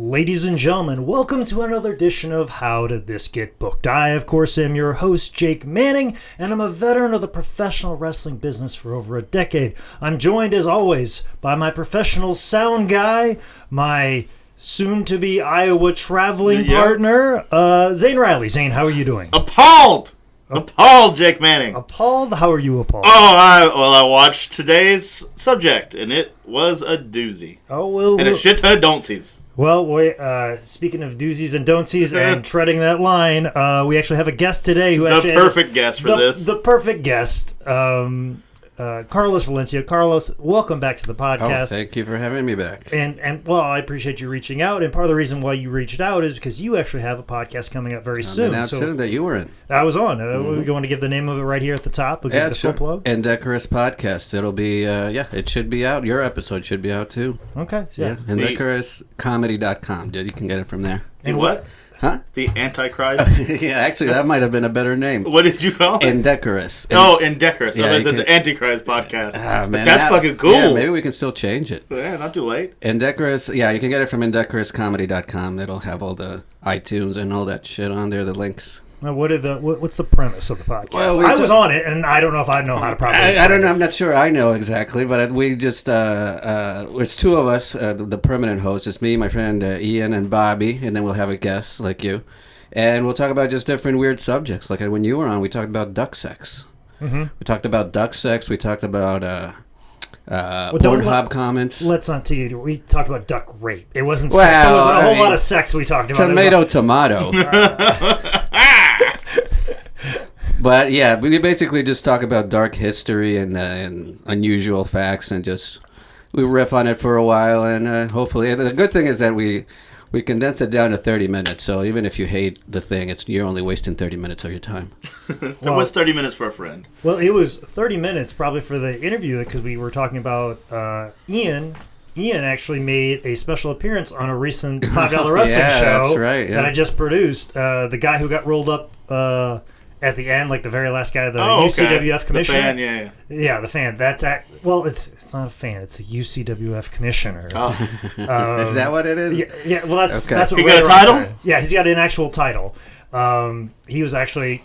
Ladies and gentlemen, welcome to another edition of How Did This Get Booked? I, of course, am your host, Jake Manning, and I'm a veteran of the professional wrestling business for over a decade. I'm joined, as always, by my professional sound guy, my soon-to-be Iowa traveling partner, Zane Riley. Zane, how are you doing? Appalled! Appalled, Jake Manning. Appalled? How are you appalled? I watched today's subject, and it was a doozy. And a shit ton of don'tsies. Well, speaking of doozies and don'tsies and treading that line, we actually have a guest today who actually... The perfect guest for this. The perfect guest, Carlos Valencia. Carlos, welcome back to the podcast. Oh, thank you for having me back. And well, I appreciate you reaching out. And part of the reason why you reached out is because you actually have a podcast coming up very soon. Soon that you were in. I was on. We want to give the name of it right here at the top. We'll give the full plug. Indecorous Podcast. It'll be, it should be out. Your episode should be out too. Okay. Yeah. IndecorousComedy.com. You can get it from there. And what? Huh? The Antichrist? Yeah, actually, that might have been a better name. What did you call it? Indecorous. Indecorous. Yeah, I said the Antichrist podcast. Man, that's fucking cool. Yeah, maybe we can still change it. Yeah, not too late. Indecorous, you can get it from IndecorousComedy.com. It'll have all the iTunes and all that shit on there, the links. Now, what's the premise of the podcast? Well, I was on it, and I don't know if I know how to properly I don't know. I'm not sure I know exactly, but we just, it's two of us, the permanent hosts. It's me, my friend Ian, and Bobby, and then we'll have a guest like you. And we'll talk about just different weird subjects. Like when you were on, we talked about duck sex. Mm-hmm. We talked about duck sex. We talked about Pornhub comments. Let's not tell you. We talked about duck rape. It wasn't sex. There was a whole lot of sex we talked about. Tomato. But yeah, we basically just talk about dark history and unusual facts, and just we riff on it for a while, and hopefully, the good thing is that we condense it down to 30 minutes. So even if you hate the thing, you're only wasting 30 minutes of your time. So what's 30 minutes for a friend? Well, it was 30 minutes probably for the interview, because we were talking about Ian. Ian actually made a special appearance on a recent $5 wrestling show that's right, that I just produced. The guy who got rolled up at the end, like the very last guy, the UCWF commissioner. The fan, yeah, the fan. It's not a fan. It's a UCWF commissioner. Oh. Is that what it is? Yeah. Well, that's what he got a title. Yeah, he's got an actual title. Ian was actually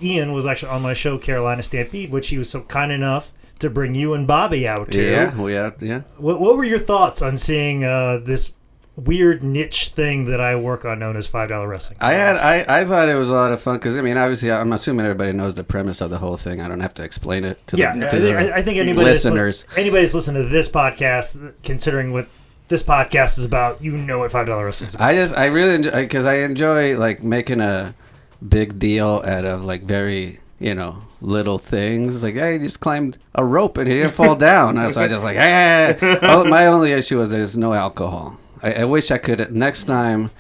on my show, Carolina Stampede, which he was so kind enough to bring you and Bobby out to. Yeah. What were your thoughts on seeing this weird niche thing that I work on known as $5 wrestling? I thought it was a lot of fun because, obviously, I'm assuming everybody knows the premise of the whole thing. I don't have to explain it to I think anybody listeners. Anybody's listening to this podcast, considering what this podcast is about, what $5 wrestling is about. I really enjoy, because I enjoy making a big deal out of very little things. Like, hey, he just climbed a rope and he didn't fall down. So I just my only issue is there's no alcohol. I wish I could next time.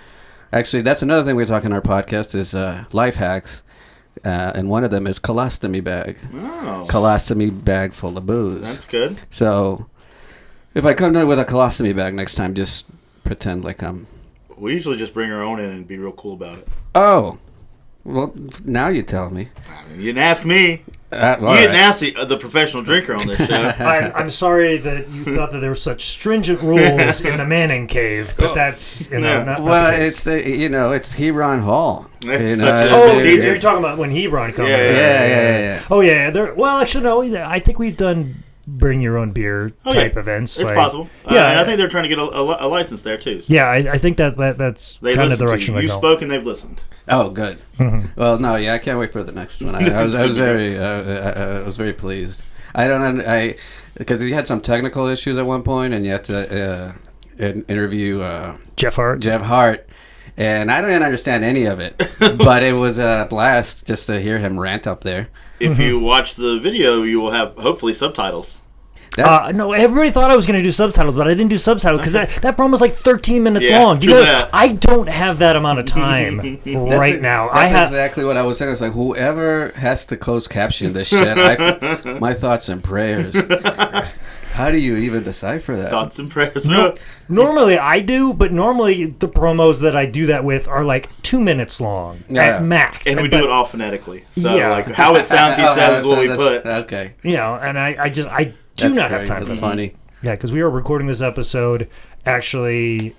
Actually, that's another thing we talk in our podcast is life hacks, and one of them is colostomy bag. Oh. Colostomy bag full of booze. That's good. So if I come down with a colostomy bag next time, just pretend like I'm... We usually just bring our own in and be real cool about it. Oh. Well, now you tell me. You didn't ask me. You didn't ask the professional drinker on this show. I'm sorry that you thought that there were such stringent rules in the Manning cave, but that's not the case. It's Hebron Hall. You're talking about when Hebron comes. Yeah. Oh yeah. Well, actually, no. I think we've done bring your own beer type events. It's possible. Yeah, and I think they're trying to get a license there too. So. Yeah, I think that's kind of the direction you spoke and they've listened. Oh, good. Mm-hmm. Well, no, I can't wait for the next one. I was very pleased. Because we had some technical issues at one point, and you had to interview Jeff Hart, and I didn't understand any of it, but it was a blast just to hear him rant up there. If you watch the video, you will have hopefully subtitles. No, everybody thought I was going to do subtitles, but I didn't do subtitles because that promo was like 13 minutes long. I don't have that amount of time right now. That's exactly what I was saying. It's like, whoever has to close caption this shit, my thoughts and prayers. How do you even decipher that? Thoughts and prayers. Normally I do, but normally the promos that I do that with are like 2 minutes long at max. And we do it all phonetically. So how it sounds, he says is what we put. Okay. And I do not have time. That's funny. Yeah, because we are recording this episode actually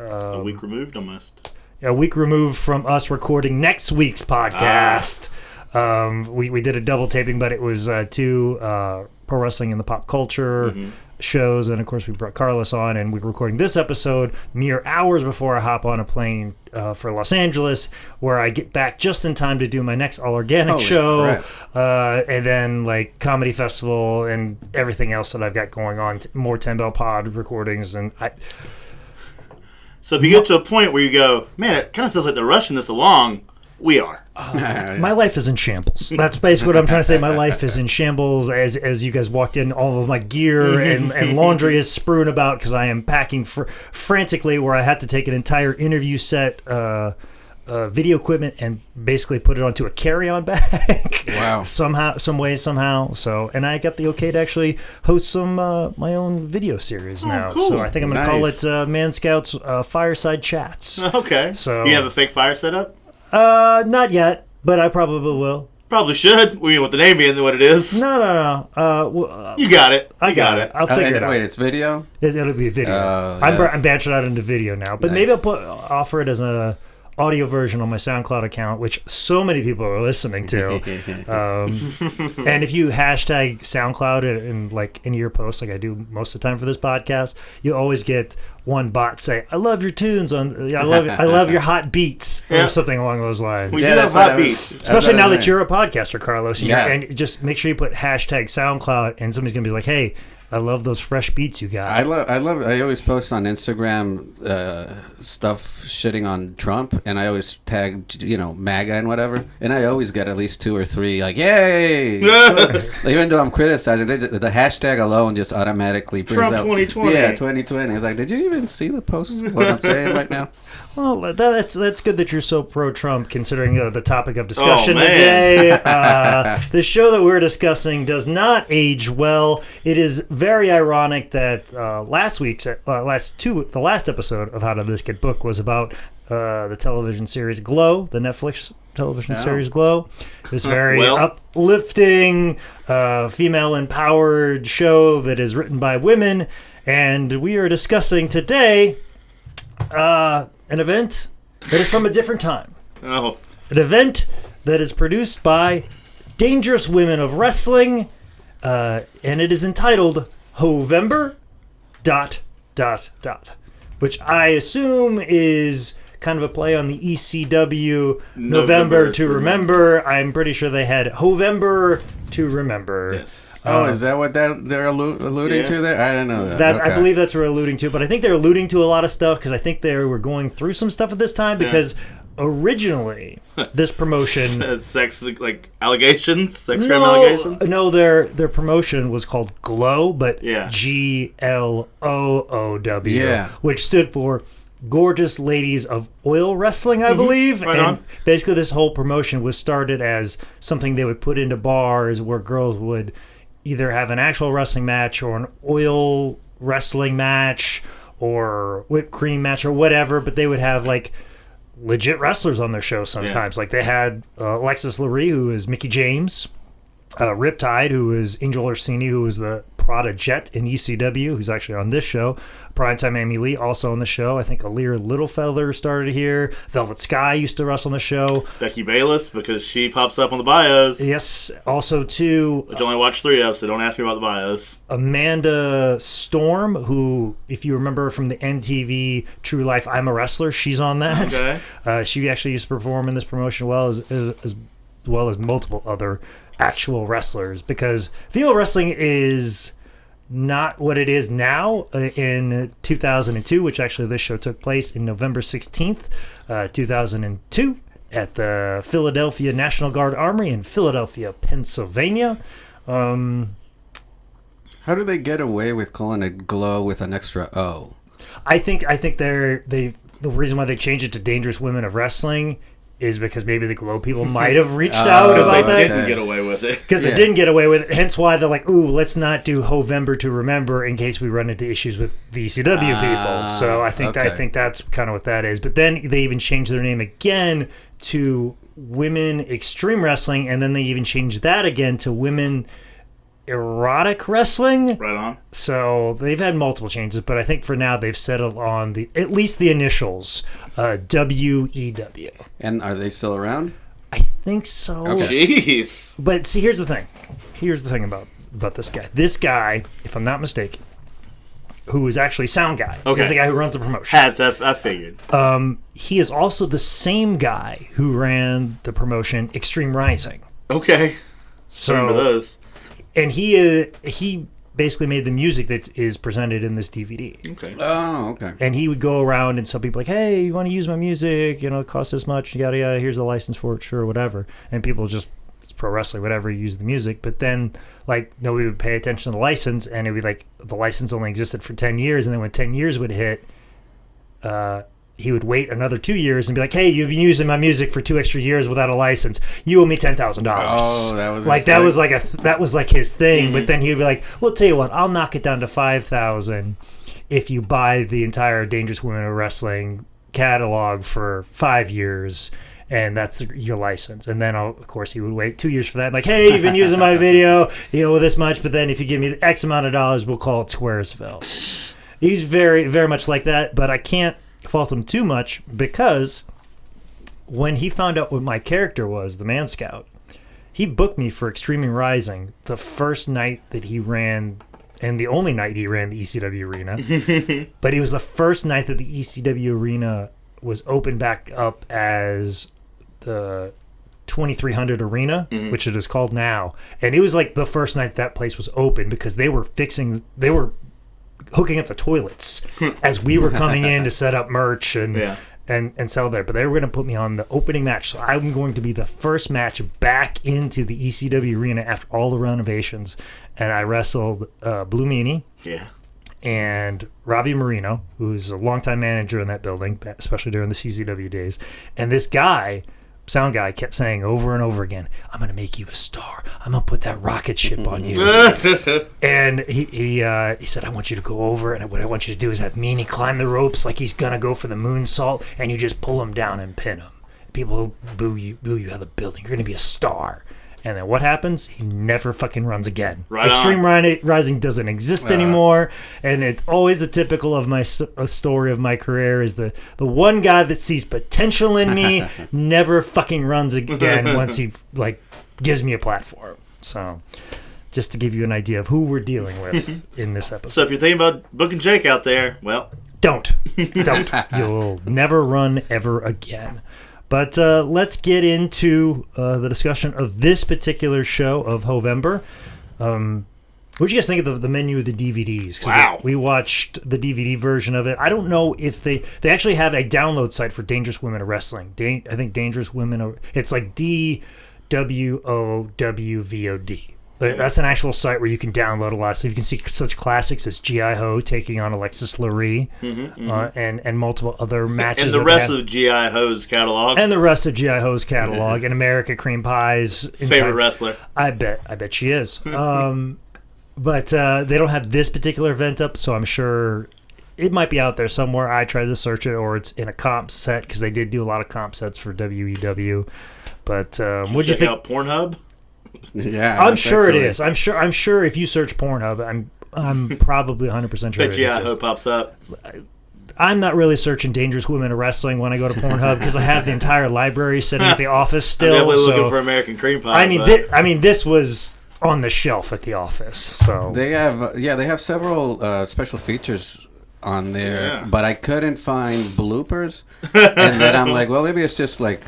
A week removed, almost. A week removed from us recording next week's podcast. We did a double taping, but it was two pro wrestling in the pop culture shows, and of course we brought Carlos on, and we were recording this episode mere hours before I hop on a plane for Los Angeles, where I get back just in time to do my next all organic show, and then like comedy festival and everything else that I've got going on, more 10 Bell Pod recordings, and So if you get to a point where you go, man, it kind of feels like they're rushing this along, we are. My life is in shambles. That's basically what I'm trying to say. My life is in shambles. As you guys walked in, all of my gear and laundry is strewn about because I am packing frantically, where I had to take an entire interview set, video equipment, and basically put it onto a carry-on bag. Wow. Somehow. So, and I got the okay to actually host some my own video series now. Cool. So I think I'm going to call it Man Scouts Fireside Chats. Okay. So you have a fake fire set up? Not yet, but I probably will. Probably should. We know what the name being what it is. No. You got it. I got it. I'll figure it out. Wait, it's video? It'll be video. I'm branching out into video now, but maybe I'll offer it as a audio version on my SoundCloud account, which so many people are listening to. And if you hashtag SoundCloud and like in your posts, like I do most of the time for this podcast, you always get one bot say, "I love your tunes on. I love your hot beats," or something along those lines. We do love hot beats, especially now that you're a podcaster, Carlos. And just make sure you put hashtag SoundCloud, and somebody's gonna be like, "Hey, I love those fresh beats you got." I always post on Instagram stuff shitting on Trump, and I always tag MAGA and whatever, and I always get at least 2 or 3 like yay. Even though I'm criticizing, the hashtag alone just automatically brings Trump up 2020. Yeah, 2020. It's like, did you even see the post? What I'm saying right now? Well, that's good that you're so pro-Trump, considering the topic of discussion today. The show that we're discussing does not age well. It is very ironic that the last episode of How Did This Get Booked was about the television series GLOW, the Netflix television series GLOW. This very uplifting, female-empowered show that is written by women, and we are discussing today an event that is from a different time. Oh. An event that is produced by Dangerous Women of Wrestling, and it is entitled Hovember ... which I assume is kind of a play on the ECW November to Remember. I'm pretty sure they had Hovember to Remember. Yes. Is that what they're alluding to there? I don't know that. Okay. I believe that's what they're alluding to, but I think they're alluding to a lot of stuff because I think they were going through some stuff at this time because originally this promotion... sex allegations? Crime allegations? No, their promotion was called GLOW, but GLOOW, which stood for Gorgeous Ladies of Oil Wrestling, I believe. Right and on. Basically this whole promotion was started as something they would put into bars where girls would either have an actual wrestling match or an oil wrestling match or whipped cream match or whatever, but they would have like legit wrestlers on their show sometimes. Like they had Alexis Lurie, who is Mickey James, Riptide, who is Angel Orsini, who was the Prada Jet in ECW, who's actually on this show. Primetime Amy Lee, also on the show. I think Aaliyah Littlefeather started here. Velvet Sky used to wrestle on the show. Becky Bayless, because she pops up on the bios. Yes. Also, too... Which I only watched 3 of, so don't ask me about the bios. Amanda Storm, who, if you remember from the MTV True Life I'm a Wrestler, she's on that. Okay. She actually used to perform in this promotion as well as multiple other actual wrestlers, because female wrestling is not what it is now in 2002, which actually this show took place in November 16th, 2002 at the Philadelphia National Guard Armory in Philadelphia, Pennsylvania. How do they get away with calling it GLOW with an extra O? I think the reason why they changed it to Dangerous Women of Wrestling is because maybe the GLOW people might have reached out about that. Because they didn't get away with it. Because they didn't get away with it. Hence why they're like, ooh, let's not do Hovember to Remember in case we run into issues with the ECW people. So I think that's kind of what that is. But then they even changed their name again to Women Extreme Wrestling, and then they even changed that again to Women erotic wrestling. Right on. So they've had multiple changes, but I think for now they've settled on at least the initials, WEW. And are they still around? I think so. Okay. Jeez. But see, here's the thing. Here's the thing about this guy. This guy, if I'm not mistaken, who is actually Sound Guy, is the guy who runs the promotion. I figured. He is also the same guy who ran the promotion Extreme Rising. Okay. So, remember those. And he basically made the music that is presented in this DVD. Okay. Oh, okay. And he would go around and tell people like, hey, you want to use my music? It costs this much. Yada, yada. Here's the license for it. Sure, whatever. And people just, it's pro wrestling, whatever, use the music. But then, like, nobody would pay attention to the license. And it would be like, the license only existed for 10 years. And then when 10 years would hit, he would wait another 2 years and be like, hey, you've been using my music for 2 extra years without a license. You owe me $10,000. Oh, that was like that was like his thing. Mm-hmm. But then he'd be like, well, tell you what, I'll knock it down to $5,000 if you buy the entire Dangerous Women of Wrestling catalog for 5 years. And that's your license. And then, of course, he would wait 2 years for that. Like, hey, you've been using my video, you owe this much. But then if you give me X amount of dollars, we'll call it Squaresville. He's very, very much like that. But I can't fault him too much, because when he found out what my character was, the Man Scout, he booked me for Extreme Rising the first night that he ran, and the only night he ran the ECW arena. But it was the first night that the ECW arena was opened back up as the 2300 arena, which it is called now. And it was like the first night that place was open, because they were hooking up the toilets as we were coming in to set up merch and sell there. But they were going to put me on the opening match. So I'm going to be the first match back into the ECW arena after all the renovations. And I wrestled Blue Meanie. Yeah. And Robbie Marino, who's a longtime manager in that building, especially during the CZW days. And this guy, Sound Guy, kept saying over and over again, I'm going to make you a star. I'm going to put that rocket ship on you. And he said, I want you to go over, and what I want you to do is have Meanie climb the ropes like he's going to go for the moonsault, and you just pull him down and pin him. People boo you out of the building. You're going to be a star. And then what happens? He never fucking runs again. Extreme Rising doesn't exist anymore. And it's always the typical of my story of my career is the one guy that sees potential in me never fucking runs again once he gives me a platform. So just to give you an idea of who we're dealing with in this episode. So if you're thinking about booking Jake out there, well, don't. You'll never run ever again. But let's get into the discussion of this particular show of Hovember. What did you guys think of the menu of the DVDs? Wow. We watched the DVD version of it. I don't know if they actually have a download site for Dangerous Women of Wrestling. I think Dangerous Women, it's like DWOWVOD. That's an actual site where you can download a lot. So you can see such classics as G.I. Ho taking on Alexis Lurie, and multiple other matches. And the rest of G.I. Ho's catalog. And the rest of G.I. Ho's catalog. And America Cream Pie's favorite wrestler. I bet she is. But they don't have this particular event up, so I'm sure it might be out there somewhere. I tried to search it, or it's in a comp set, because they did do a lot of comp sets for WEW. But what'd you think? Check out Pornhub? Yeah, I'm sure it is. I'm sure if you search Pornhub, I'm probably 100% sure. Bet you I hope pops up. I'm not really searching Dangerous Women of Wrestling when I go to Pornhub, because I have the entire library sitting at the office still. I'm definitely looking for American Cream Pie. This was on the shelf at the office. So they have several special features on there, but I couldn't find bloopers, and then I'm like, well, maybe it's just like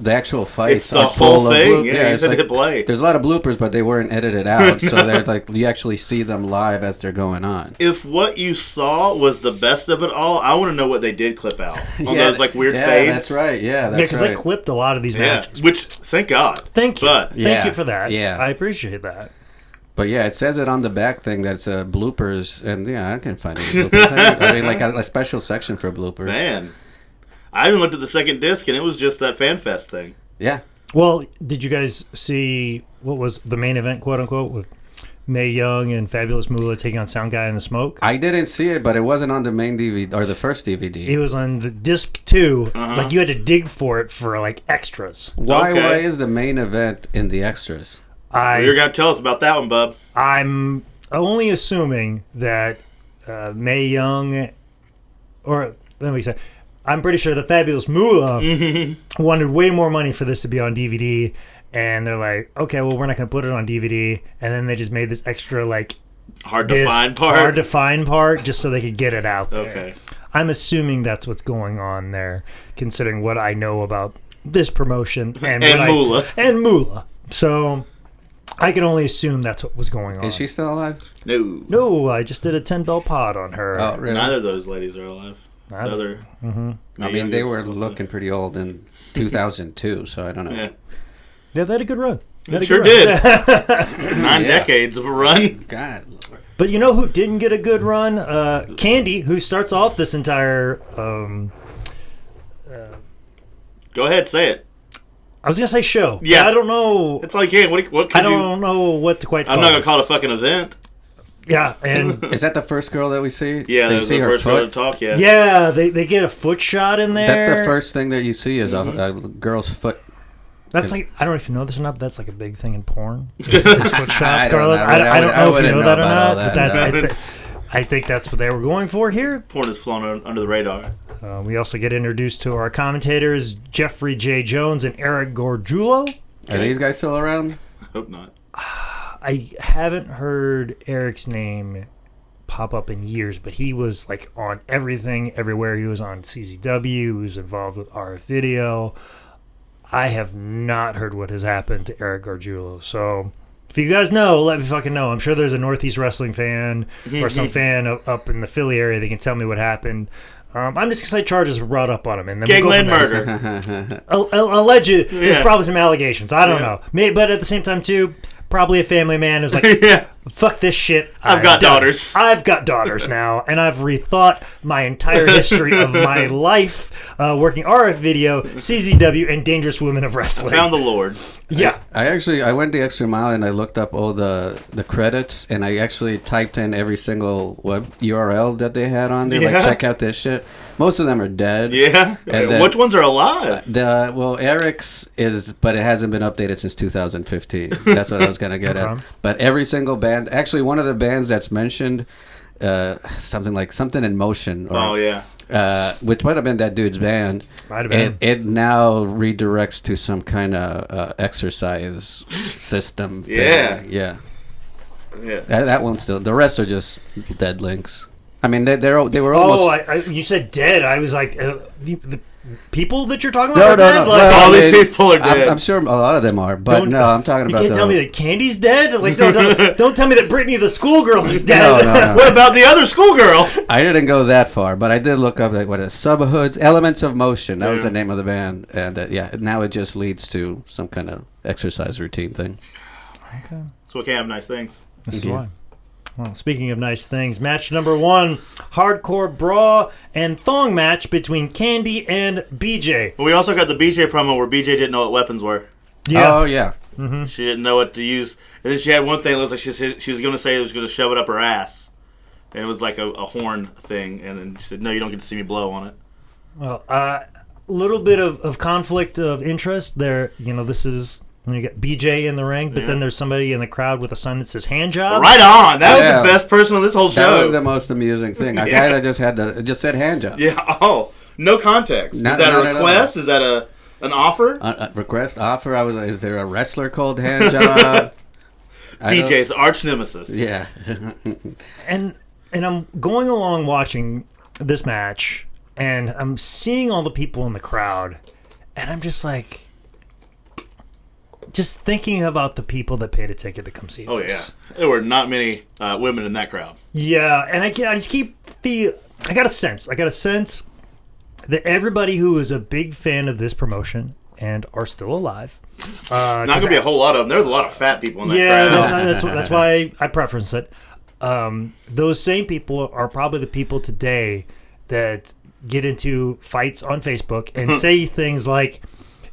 the actual fights. It's the whole thing. It's like, hit play. There's a lot of bloopers, but they weren't edited out, so they're like you actually see them live as they're going on. If what you saw was the best of it all, I want to know what they did clip out on those weird fades. That's right. Because they clipped a lot of these matches. Which, thank God. Thank you for that. Yeah, I appreciate that. But yeah, it says it on the back thing that's bloopers, and I can't find any bloopers. I mean, like a special section for bloopers. Man. I even looked at the second disc, and it was just that FanFest thing. Yeah. Well, did you guys see what was the main event, quote unquote, with Mae Young and Fabulous Moolah taking on Sound Guy in the Smoke? I didn't see it, but it wasn't on the main DVD or the first DVD. It was on the disc 2. Uh-huh. Like you had to dig for it for like extras. Why is the main event in the extras? You're going to tell us about that one, bub. I'm only assuming that Mae Young, or let me say, I'm pretty sure the Fabulous Moolah wanted way more money for this to be on DVD, and they're like, okay, well, we're not going to put it on DVD, and then they just made this extra, like, hard to find part just so they could get it out there. Okay. I'm assuming that's what's going on there, considering what I know about this promotion and Moolah. So I can only assume that's what was going on. Is she still alive? No, I just did a 10-bell pod on her. Oh, really? Neither of those ladies are alive. I mean, they were looking pretty old in 2002, so I don't know. Yeah, they had a good run. Sure did. 9 decades of a run. God. But you know who didn't get a good run? Candy, who starts off this entire... Go ahead, say it. I was going to say show. Yeah. I don't know. It's like, yeah, what I don't know what to quite call I'm not going this. to call it a fucking event. Yeah, and... Is that the first girl that we see? Yeah, they see the her first foot? girl to talk, yeah. Yeah, they get a foot shot in there. That's the first thing that you see is a girl's foot. That's like, I don't know if you know this or not, but that's like a big thing in porn. Is foot shots, Carlos. I don't know if you know that or not, but I think that's what they were going for here. Porn has flown under the radar. We also get introduced to our commentators, Jeffrey J. Jones and Eric Gorgiulo. Are these guys still around? I hope not. I haven't heard Eric's name pop up in years, but he was like on everything, everywhere. He was on CZW. He was involved with RF Video. I have not heard what has happened to Eric Gargiulo. So if you guys know, let me fucking know. I'm sure there's a Northeast Wrestling fan or some fan up in the Philly area that can tell me what happened. I'm just going to say charges were brought up on him. And then Gangland murder. Alleged. There's probably some allegations. I don't know. But at the same time, too, probably a family man who's like, fuck this shit. I've got daughters. I've got daughters now, and I've rethought my entire history of my life working RF Video, CZW, and Dangerous Women of Wrestling. I found the Lord. Yeah. I went the extra mile and I looked up all the credits, and I actually typed in every single web URL that they had on there. Like, check out this shit. Most of them are dead. Yeah. And which ones are alive? Eric's is, but it hasn't been updated since 2015. That's what I was gonna get at. But every single band, actually, one of the bands that's mentioned, something in motion. Or, which might have been that dude's band. Might have been. It now redirects to some kind of exercise system. Yeah. Yeah. That one's still. The rest are just dead links. I mean, they were almost... you said dead. I was like, the people that you're talking about are dead? No. Like, all these people are dead. I'm sure a lot of them are, but no, I'm talking about... You can't tell me that Candy's dead? Like, don't tell me that Brittany the schoolgirl is dead. No. What about the other schoolgirl? I didn't go that far, but I did look up, like, what is Subhoods, Elements of Motion. That was the name of the band. And, now it just leads to some kind of exercise routine thing. Okay. So we can't have nice things. This is why. Well, speaking of nice things, match number 1, hardcore bra and thong match between Candy and BJ. Well, we also got the BJ promo where BJ didn't know what weapons were. Yeah. Oh, yeah. Mm-hmm. She didn't know what to use. And then she had one thing that looks like she was going to say it was going to shove it up her ass. And it was like a horn thing. And then she said, no, you don't get to see me blow on it. Well, a little bit of conflict of interest there. You know, this is... You get BJ in the ring, but then there's somebody in the crowd with a sign that says hand job. Right on. That was the best person on this whole show. That was the most amusing thing. A guy that just said hand job. Yeah. Oh, no context. Is that a request? Is that an offer? Request, offer. Is there a wrestler called hand job? BJ's arch nemesis. Yeah. and I'm going along watching this match, and I'm seeing all the people in the crowd, and I'm just like... Just thinking about the people that paid a ticket to come see this. Oh, yeah. There were not many women in that crowd. Yeah, and I just keep I got a sense that everybody who is a big fan of this promotion and are still alive. Not going to be a whole lot of them. There's a lot of fat people in that crowd. Yeah, that's why I preference it. Those same people are probably the people today that get into fights on Facebook and say things like,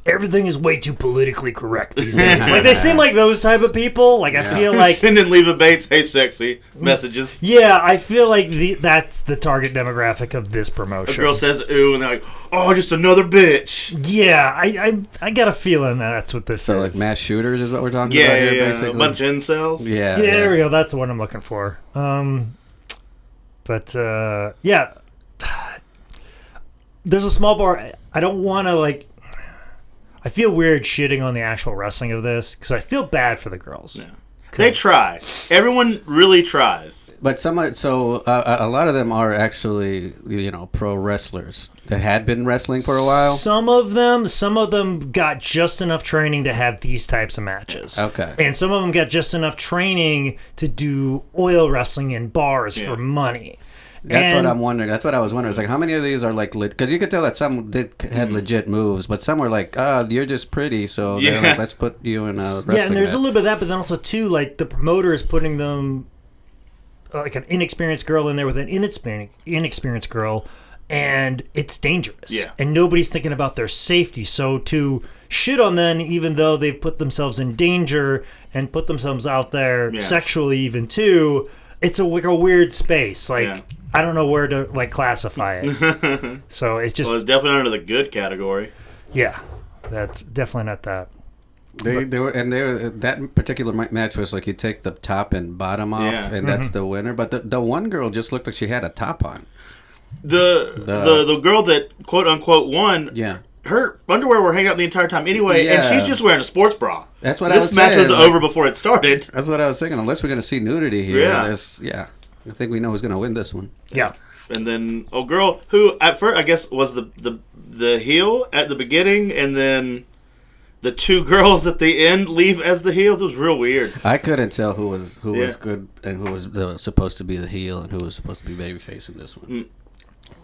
everything is way too politically correct these days. Like, they seem like those type of people. Like, I feel like... Sending Leva Bates, hey, sexy, messages. Yeah, I feel like that's the target demographic of this promotion. A girl says, ooh, and they're like, oh, just another bitch. Yeah, I got a feeling that's what this is. So, like, mass shooters is what we're talking about here, basically? A bunch of incels. Yeah. There we go. That's the one I'm looking for. Yeah. There's a small bar. I don't want to, like... I feel weird shitting on the actual wrestling of this because I feel bad for the girls. Yeah. They try. Everyone really tries. But a lot of them are actually, pro wrestlers that had been wrestling for a while. Some of them got just enough training to have these types of matches. Okay. And some of them got just enough training to do oil wrestling in bars for money. That's what I'm wondering. That's what I was wondering. It's like, how many of these are like, because you could tell that some had legit moves, but some were like, you're just pretty, so they're like, let's put you in a wrestling and there's match. a little bit of that, but then also too, like, the promoter is putting them like an inexperienced girl in there with an inexperienced girl, and it's dangerous. Yeah. And nobody's thinking about their safety. So to shit on them, even though they've put themselves in danger and put themselves out there sexually even too, it's like a weird space. Like, I don't know where to, like, classify it. So it's just... Well, it's definitely under the good category. Yeah. That's definitely not that. That particular match was like you take the top and bottom off, and that's the winner. But the one girl just looked like she had a top on. The girl that quote unquote won. Yeah. Her underwear were hanging out the entire time anyway, and she's just wearing a sports bra. That's what I was saying. This match was like, over before it started. That's what I was thinking. Unless we're going to see nudity here, I think we know who's going to win this one. Yeah. And then girl who at first I guess was the heel at the beginning, and then the two girls at the end leave as the heels. It was real weird. I couldn't tell who was good and who was supposed to be the heel and who was supposed to be babyface in this one.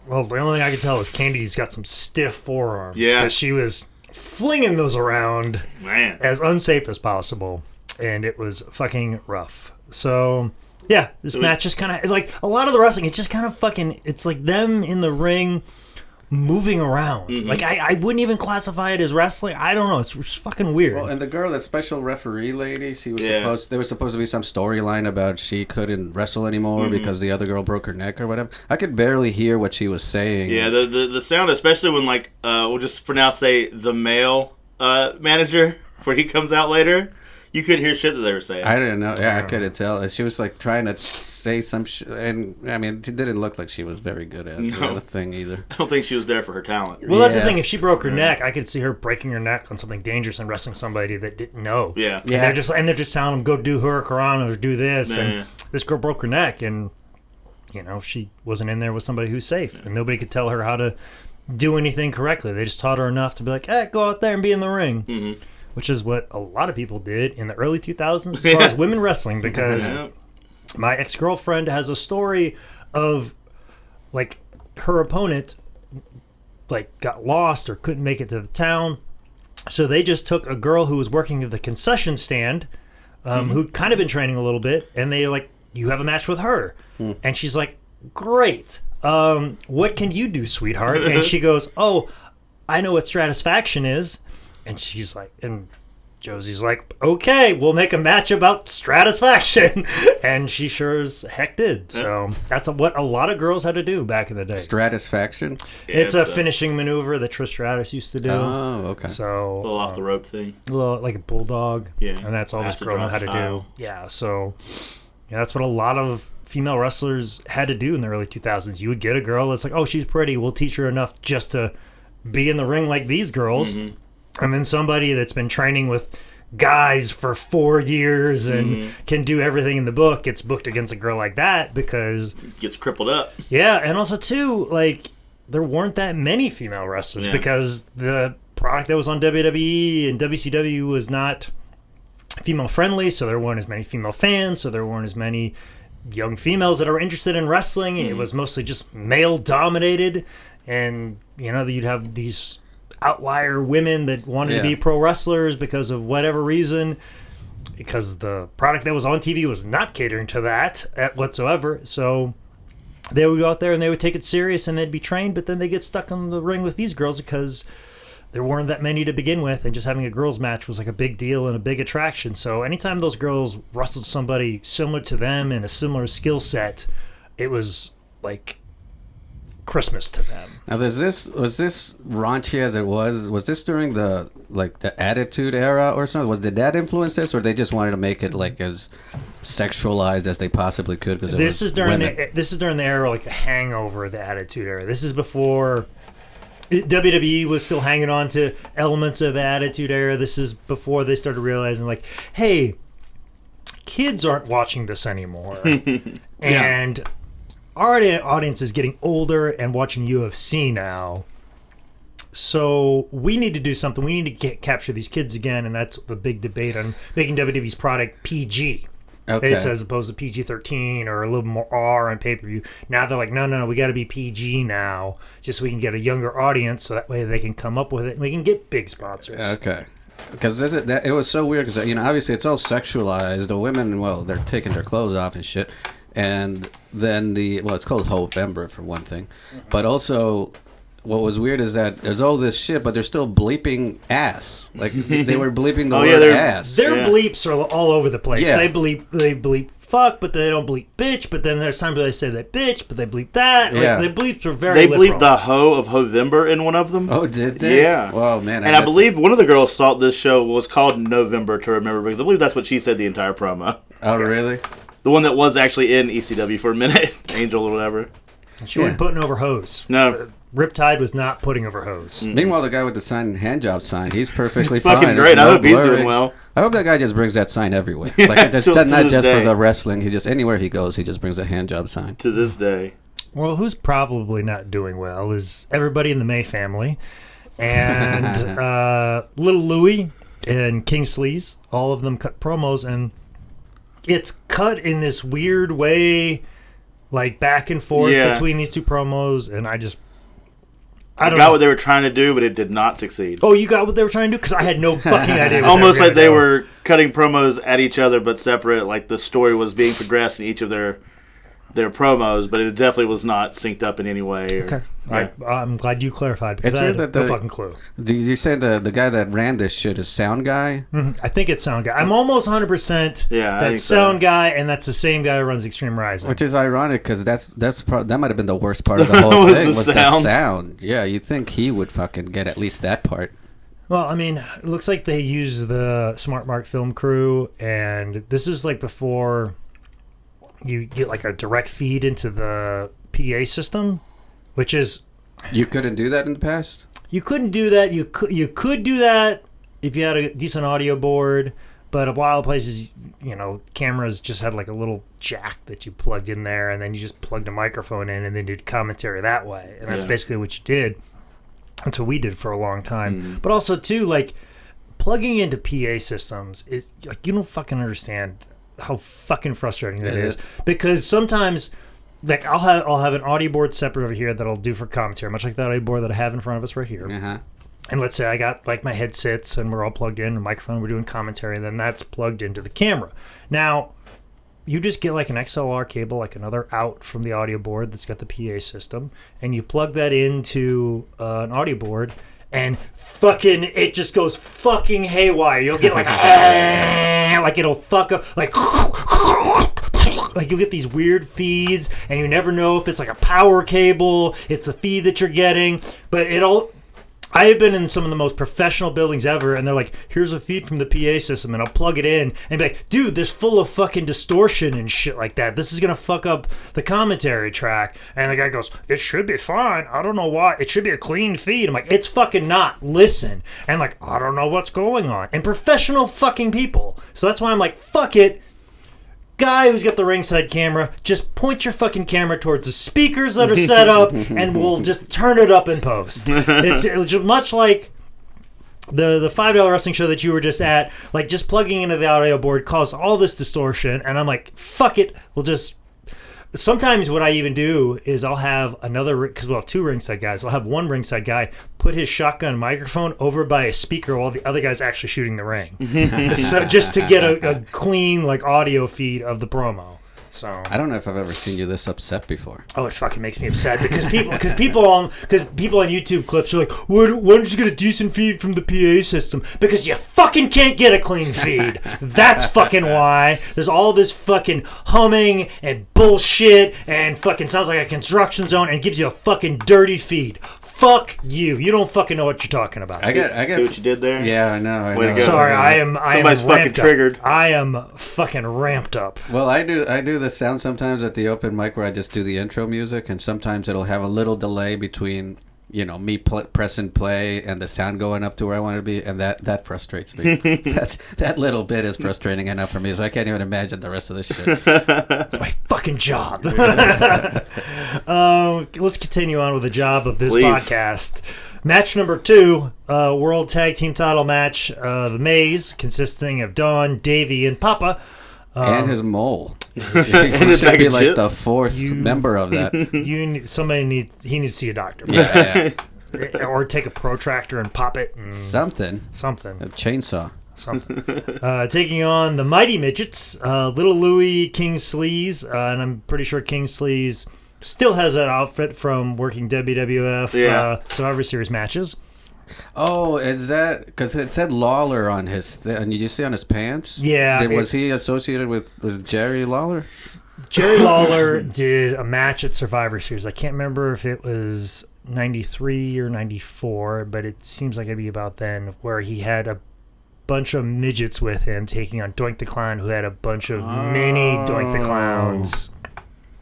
Well, the only thing I can tell is Candy's got some stiff forearms. Yeah. Because she was flinging those around as unsafe as possible. And it was fucking rough. So, yeah, this match just kind of... Like, a lot of the wrestling, it's just kind of fucking... It's like them in the ring moving around. Mm-hmm. Like, I wouldn't even classify it as wrestling. I don't know. It's fucking weird. Well, and the girl, that special referee lady, there was supposed to be some storyline about she couldn't wrestle anymore because the other girl broke her neck or whatever. I could barely hear what she was saying. Yeah, the sound, especially when, like, we'll just for now say the male manager, where he comes out later, you couldn't hear shit that they were saying. I didn't know. Yeah, I couldn't tell. She was like trying to say some shit, and I mean, it didn't look like she was very good at the thing either. I don't think she was there for her talent. Well, that's the thing. If she broke her neck, I could see her breaking her neck on something dangerous and wrestling somebody that didn't know. Yeah. And they're just telling them, go do Hurricane or do this, and this girl broke her neck, and she wasn't in there with somebody who's safe, and nobody could tell her how to do anything correctly. They just taught her enough to be like, go out there and be in the ring. Mm-hmm. Which is what a lot of people did in the early 2000s as far as women wrestling, because my ex-girlfriend has a story of, like, her opponent, like, got lost or couldn't make it to the town. So they just took a girl who was working at the concession stand, who'd kind of been training a little bit, and they like, you have a match with her. And she's like, great. What can you do, sweetheart? And she goes, I know what Stratisfaction is. And she's like, and Josie's like, okay, we'll make a match about Stratisfaction. And she sure as heck did. So that's what a lot of girls had to do back in the day. Stratisfaction? It's a finishing maneuver that Trish Stratus used to do. Oh, okay. So, a little off the rope thing. A little, like a bulldog. Yeah. And that's all this girl knew how to do. Yeah, so that's what a lot of female wrestlers had to do in the early 2000s. You would get a girl that's like, she's pretty. We'll teach her enough just to be in the ring like these girls. Mm-hmm. And then somebody that's been training with guys for 4 years and can do everything in the book gets booked against a girl like that because... Gets crippled up. Yeah, and also, too, like, there weren't that many female wrestlers because the product that was on WWE and WCW was not female-friendly, so there weren't as many female fans, so there weren't as many young females that are interested in wrestling. It was mostly just male-dominated, and, you'd have these... outlier women that wanted to be pro wrestlers because of whatever reason, because the product that was on TV was not catering to that whatsoever. So they would go out there and they would take it serious and they'd be trained, but then they get stuck in the ring with these girls because there weren't that many to begin with, and just having a girls match was like a big deal and a big attraction. So anytime those girls wrestled somebody similar to them in a similar skill set, it was like Christmas to them. Now, was this raunchy as it was? Was this during the Attitude Era or something? Did that influence this, or they just wanted to make it like as sexualized as they possibly could? Because this is during the era like the Hangover, the Attitude Era. This is before WWE was still hanging on to elements of the Attitude Era. This is before they started realizing like, hey, kids aren't watching this anymore, and our audience is getting older and watching UFC now. So we need to do something. We need to capture these kids again, and that's the big debate on making WWE's product PG. Okay. As opposed to PG-13 or a little more R on pay-per-view. Now they're like, no, we got to be PG now, just so we can get a younger audience, so that way they can come up with it and we can get big sponsors. Okay. Because it was so weird because, obviously it's all sexualized. The women, they're taking their clothes off and shit. And then it's called Hovember for one thing. Mm-hmm. But also, what was weird is that there's all this shit, but they're still bleeping ass. Like, they were bleeping the word ass. Their bleeps are all over the place. Yeah. They bleep fuck, but they don't bleep bitch. But then there's times where they say that bitch, but they bleep that. Yeah. Like, the bleeps are very They bleeped the hoe of Hovember in one of them. Oh, did they? Yeah. Oh, man. I believe one of the girls thought this show was called November to remember, because I believe that's what she said the entire promo. Oh, really? The one that was actually in ECW for a minute, Angel or whatever. She wasn't putting over hose. No. Riptide was not putting over hose. Mm-hmm. Meanwhile, the guy with the sign hand job sign, he's perfectly fucking fine. great. I hope he's doing well. I hope that guy just brings that sign everywhere. Like, not just for the wrestling. He just anywhere he goes, he just brings a hand job sign. To this day. Well, who's probably not doing well is everybody in the May family, and Little Louie and King Sleaze. All of them cut promos, and it's cut in this weird way, like back and forth between these two promos, and I don't know what they were trying to do, but it did not succeed. Oh, you got what they were trying to do? Because I had no fucking idea. Almost like they were cutting promos at each other, but separate. Like the story was being progressed in each of their promos, but it definitely was not synced up in any way. Okay. I'm glad you clarified, because I had no fucking clue. Do you say the guy that ran this shit is Sound Guy? Mm-hmm. I think it's Sound Guy. I'm almost 100% that's Sound Guy, and that's the same guy who runs Extreme Rising. Which is ironic, because that might have been the worst part of the whole thing, was the sound. Yeah, you'd think he would fucking get at least that part. Well, I mean, it looks like they use the Smart Mark film crew, and this is like before you get like a direct feed into the PA system, which is... You couldn't do that in the past? You couldn't do that. You could do that if you had a decent audio board, but a lot of places, cameras just had like a little jack that you plugged in there, and then you just plugged a microphone in and then did commentary that way. And that's basically what you did. That's what we did for a long time. Mm-hmm. But also, too, like, plugging into PA systems is like, you don't fucking understand how fucking frustrating that is, because sometimes, like, I'll have an audio board separate over here that I'll do for commentary, much like that audio board that I have in front of us right here. Uh-huh. And let's say I got like my headsets and we're all plugged in, a microphone, we're doing commentary, and then that's plugged into the camera. Now, you just get like an XLR cable, like another out from the audio board that's got the PA system, and you plug that into an audio board, and fucking it just goes fucking haywire. You'll get like like it'll fuck up, like you'll get these weird feeds, and you never know if it's like a power cable, it's a feed that you're getting, but I have been in some of the most professional buildings ever, and they're like, here's a feed from the PA system, and I'll plug it in and be like, dude, this is full of fucking distortion and shit like that. This is going to fuck up the commentary track. And the guy goes, it should be fine. I don't know why. It should be a clean feed. I'm like, it's fucking not. Listen. And like, I don't know what's going on. And professional fucking people. So that's why I'm like, fuck it. Guy who's got the ringside camera, just point your fucking camera towards the speakers that are set up, and we'll just turn it up in post. It's much like the $5 wrestling show that you were just at. Like, just plugging into the audio board caused all this distortion, and I'm like, fuck it, we'll just... Sometimes what I even do is I'll have another, because we'll have two ringside guys. I'll have one ringside guy put his shotgun microphone over by a speaker while the other guy's actually shooting the ring. So just to get a clean like audio feed of the promo. So I don't know if I've ever seen you this upset before. oh, it fucking makes me upset because people on YouTube clips are like, why don't you get a decent feed from the PA system? Because you fucking can't get a clean feed. That's fucking why. There's all this fucking humming and bullshit and fucking sounds like a construction zone and gives you a fucking dirty feed. Fuck you. You don't fucking know what you're talking about. I get. See what you did there? Yeah, I know. Way to go. Sorry, I am Somebody's fucking ramped up. triggered. I am fucking ramped up. Well, I do the sound sometimes at the open mic where I just do the intro music, and sometimes it'll have a little delay between me pressing play and the sound going up to where I want it to be, and that frustrates me. that little bit is frustrating enough for me, so I can't even imagine the rest of this shit. It's my fucking job. Let's continue on with the job of this podcast. Match number 2, World Tag Team Title match. The Maze, consisting of Dawn, Davey, and Papa. And his mole. He should be like the 4th member of that. He needs to see a doctor. Yeah. Or take a protractor and pop it. Something. A chainsaw. Something. Taking on the Mighty Midgets, Little Louie, King Sleaze, and I'm pretty sure King Sleaze still has that outfit from working WWF Survivor Series matches. Oh, is that because it said Lawler on his? And did you see on his pants? Yeah. Was he associated with Jerry Lawler? Jerry Lawler did a match at Survivor Series. I can't remember if it was 93 or 94, but it seems like it'd be about then, where he had a bunch of midgets with him taking on Doink the Clown, who had a bunch of mini Doink the Clowns.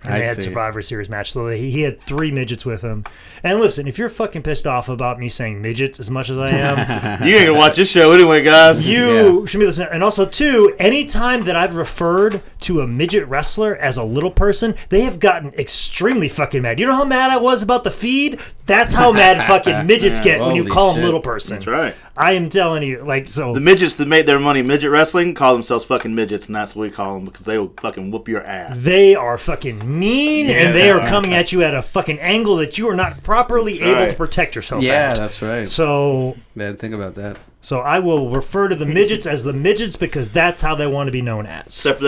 And they had Survivor Series match. So he had 3 midgets with him. And listen, if you're fucking pissed off about me saying midgets as much as I am, you ain't gonna watch this show anyway, guys. You should be listening. And also, too, anytime that I've referred to a midget wrestler as a little person, they have gotten extremely fucking mad. You know how mad I was about the feed? That's how mad fucking midgets get when you call them little person. That's right. I am telling you, so. The midgets that made their money midget wrestling call themselves fucking midgets, and that's what we call them because they will fucking whoop your ass. They are fucking mean, and they are coming at you at a fucking angle that you are not properly able to protect yourself at. Yeah, that's right. So. Man, think about that. So I will refer to the midgets as the midgets because that's how they want to be known as. Except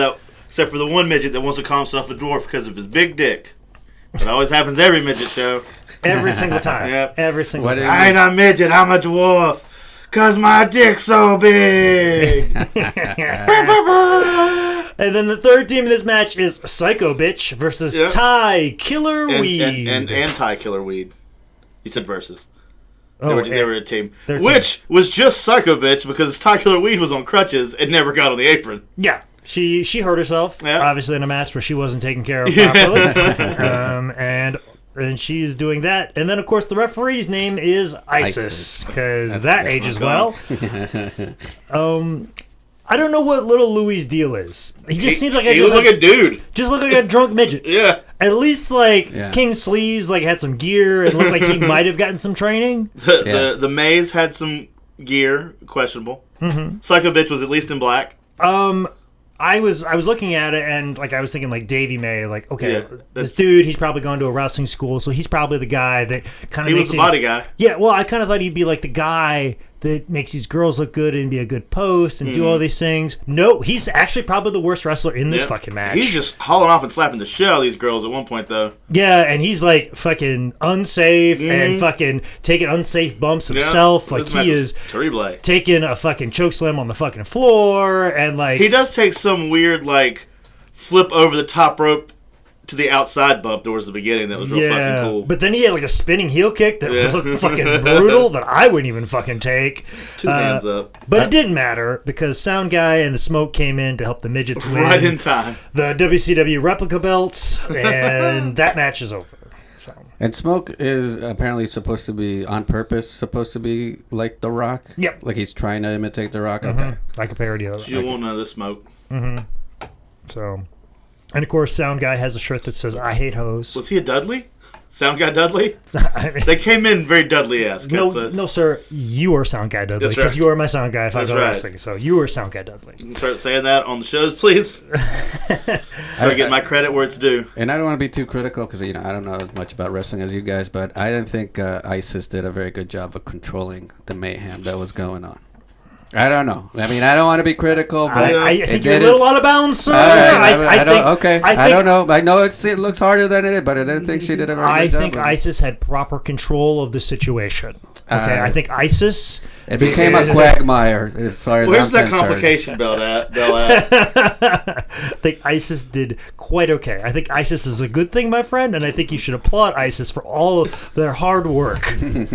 for the one midget that wants to call himself a dwarf because of his big dick. That always happens every midget show. Every single time. Yep. Every single time. I ain't a midget, I'm a dwarf. Cause my dick's so big. And then the third team in this match is Psycho Bitch versus Ty Killer Weed. And Anti Killer Weed. You said versus. Oh, they were a team. Which was just Psycho Bitch because Ty Killer Weed was on crutches and never got on the apron. Yeah. She hurt herself, obviously, in a match where she wasn't taken care of properly. And she's doing that. And then, of course, the referee's name is Isis, because that ages well. I don't know what Little Louie's deal is. He just seems like he looks like a dude. Just look like a drunk midget. Yeah. At least, King Sleaze, had some gear and looked like he might have gotten some training. The Maze had some gear, questionable. Mm-hmm. Psycho Bitch was at least in black. I was looking at it and I was thinking Davey May, this dude, he's probably gone to a wrestling school, so he's probably the guy that kind of he was the body guy. Yeah, well, I kind of thought he'd be the guy that makes these girls look good and be a good post and do all these things. No, he's actually probably the worst wrestler in this fucking match. He's just hauling off and slapping the shit out of these girls at one point, though. Yeah, and he's fucking unsafe and fucking taking unsafe bumps himself. He is terrible. Taking a fucking chokeslam on the fucking floor and he does take some weird flip over the top rope to the outside bump towards the beginning that was real fucking cool. But then he had a spinning heel kick that looked fucking brutal that I wouldn't even fucking take. 2 hands up. But it didn't matter because Sound Guy and the Smoke came in to help the midgets win. Right in time. The WCW replica belts, and that match is over. So. And Smoke is apparently supposed to be, on purpose, like The Rock? Yep. Like he's trying to imitate The Rock? Mm-hmm. Okay. Like a parody of it. You won't know the Smoke. Mm-hmm. So... And, of course, Sound Guy has a shirt that says, I hate hoes. Was he a Dudley? Sound Guy Dudley? I they came in very Dudley-esque. No, sir. You are Sound Guy Dudley. Because you are my Sound Guy if I go wrestling. So you are Sound Guy Dudley. You can start saying that on the shows, please. So I get my credit where it's due. And I don't want to be too critical because, I don't know as much about wrestling as you guys, but I didn't think Isis did a very good job of controlling the mayhem that was going on. I don't know. I mean, I don't want to be critical, but I think you're a little out of bounds, sir. I don't know. I know it looks harder than it is, but I didn't think she did a very good job. I think ISIS had proper control of the situation. Okay, I think ISIS... It became a quagmire as far as Where's I'm that complication bell at? I think ISIS did quite okay. I think ISIS is a good thing, my friend, and I think you should applaud ISIS for all of their hard work. We're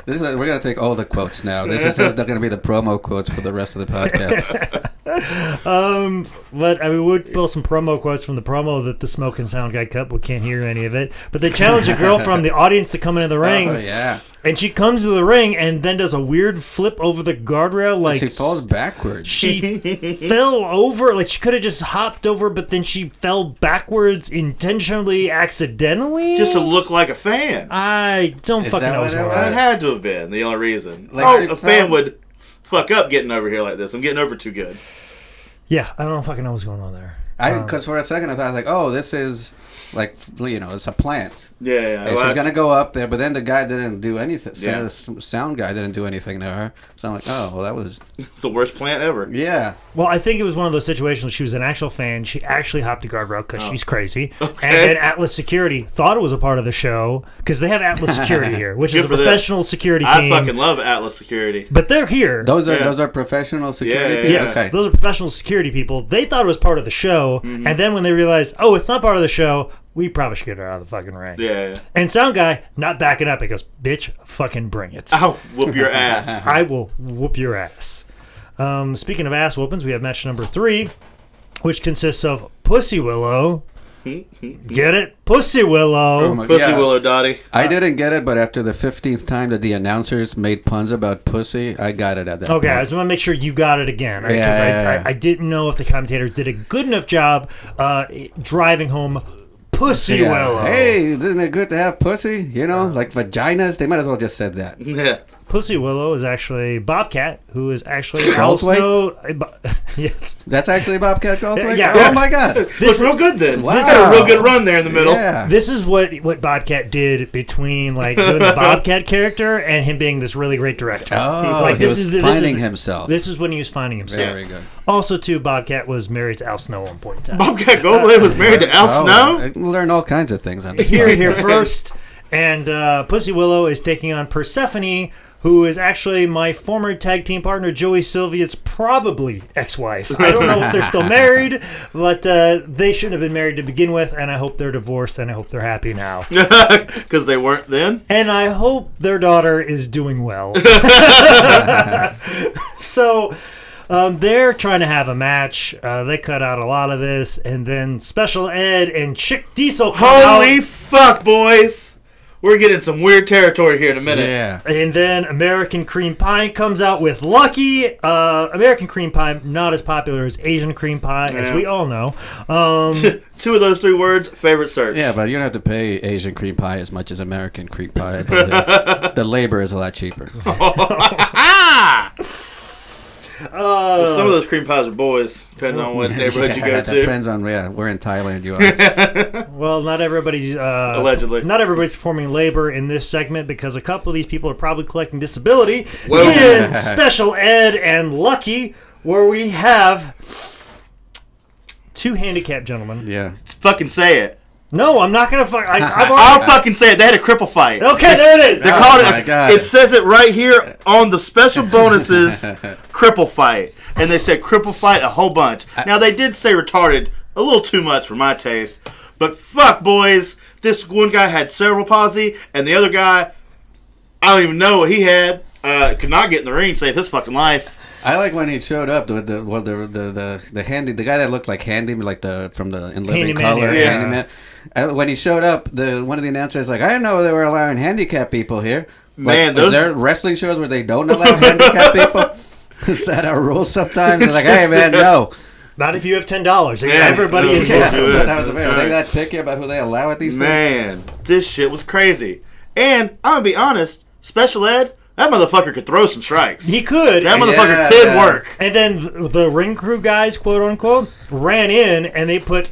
going to take all the quotes now. This is going to be the promo quotes for the rest of the podcast. But I mean, we would pull some promo quotes from the promo that the Smoke and Sound guy cut. We can't hear any of it. But they challenge a girl from the audience to come into the ring. Oh, yeah. And she comes to the ring and then does a weird flip over the guardrail. Like she falls backwards. She fell over. Like she could have just hopped over, but then she fell backwards intentionally, accidentally. Just to look like a fan. I don't fucking know what's going on. It had to have been the only reason. Like a fan would fuck up getting over here like this. I'm getting over too good. Yeah, I don't fucking know what's going on there. Because for a second I thought, like, oh, this is like, it's a plant. Yeah. And she's going to go up there, but then the guy didn't do anything. Yeah. The sound guy didn't do anything to her. So I'm like, oh, well, that was... It's the worst plant ever. Yeah. Well, I think it was one of those situations where she was an actual fan. She actually hopped a guardrail because she's crazy. Okay. And then Atlas Security thought it was a part of the show because they have Atlas Security here, which is a professional security team. I fucking love Atlas Security. But they're here. Those are professional security people? Yes, okay. Those are professional security people. They thought it was part of the show, and then when they realized, oh, it's not part of the show, we probably should get her out of the fucking ring. Yeah. And sound guy not backing up. He goes, bitch, fucking bring it. I'll whoop your ass. I will whoop your ass. Speaking of ass whoopings, we have match number 3, which consists of Pussy Willow. Get it? Pussy Willow. Pussy Willow Dottie. I didn't get it, but after the 15th time that the announcers made puns about pussy, I got it at that point. Okay, I just want to make sure you got it again. Right? Yeah. I didn't know if the commentators did a good enough job driving home Pussy Willow. Hey, isn't it good to have pussy? Like vaginas? They might as well just said that. Yeah. Pussy Willow is actually Bobcat, who is actually Yes. That's actually Bobcat Goldthwait? Yeah. Oh, my God. This real good then. Wow. This had a real good run there in the middle. Yeah. This is what Bobcat did between doing the Bobcat character and him being this really great director. Oh, he was finding himself. This is when he was finding himself. Very good. Also, too, Bobcat was married to Al Snow at one point in time. Bobcat Goldthwait was married to Al Snow? I learn all kinds of things on this. Here first. And Pussy Willow is taking on Persephone, who is actually my former tag team partner, Joey Sylvia's probably ex-wife. I don't know if they're still married, but they shouldn't have been married to begin with, and I hope they're divorced, and I hope they're happy now. Because they weren't then? And I hope their daughter is doing well. So... they're trying to have a match. They cut out a lot of this, and then Special Ed and Chick Diesel come out. Holy fuck, boys! We're getting some weird territory here in a minute. Yeah. And then American Cream Pie comes out with Lucky. American Cream Pie, not as popular as Asian Cream Pie, as we all know. 2 of those 3 words, favorite search. Yeah, but you don't have to pay Asian cream pie as much as American cream pie. I believe. The labor is a lot cheaper. Well, some of those cream pies are boys, depending on what neighborhood you go to. Depends on, we're in Thailand, you are. Well, not everybody's... allegedly. Not everybody's performing labor in this segment because a couple of these people are probably collecting disability. Whoa. In Special Ed and Lucky, where we have 2 handicapped gentlemen. Yeah. Fucking say it. No, I'm not going to fuck... I'll fucking say it. They had a cripple fight. Okay, there it is. They called it. It says it right here on the special bonuses, cripple fight. And they said cripple fight a whole bunch. Now, they did say retarded a little too much for my taste. But fuck, boys. This one guy had cerebral palsy, and the other guy, I don't even know what he had. Could not get in the ring and save his fucking life. I like when he showed up with the guy that looked like Handy, like from the In Living Color, Handyman. When he showed up, one of the announcers like, I didn't know they were allowing handicapped people here. Man, is there wrestling shows where they don't allow handicapped people? Is that our rule sometimes? They're like, hey man, no. Not if you have $10. Yeah, everybody is. That's what I was about. Are they that picky about who they allow at these things? Man, this shit was crazy. And I'm gonna be honest, Special Ed, that motherfucker could throw some strikes. He could. That motherfucker could work. And then the ring crew guys, quote unquote, ran in and they put...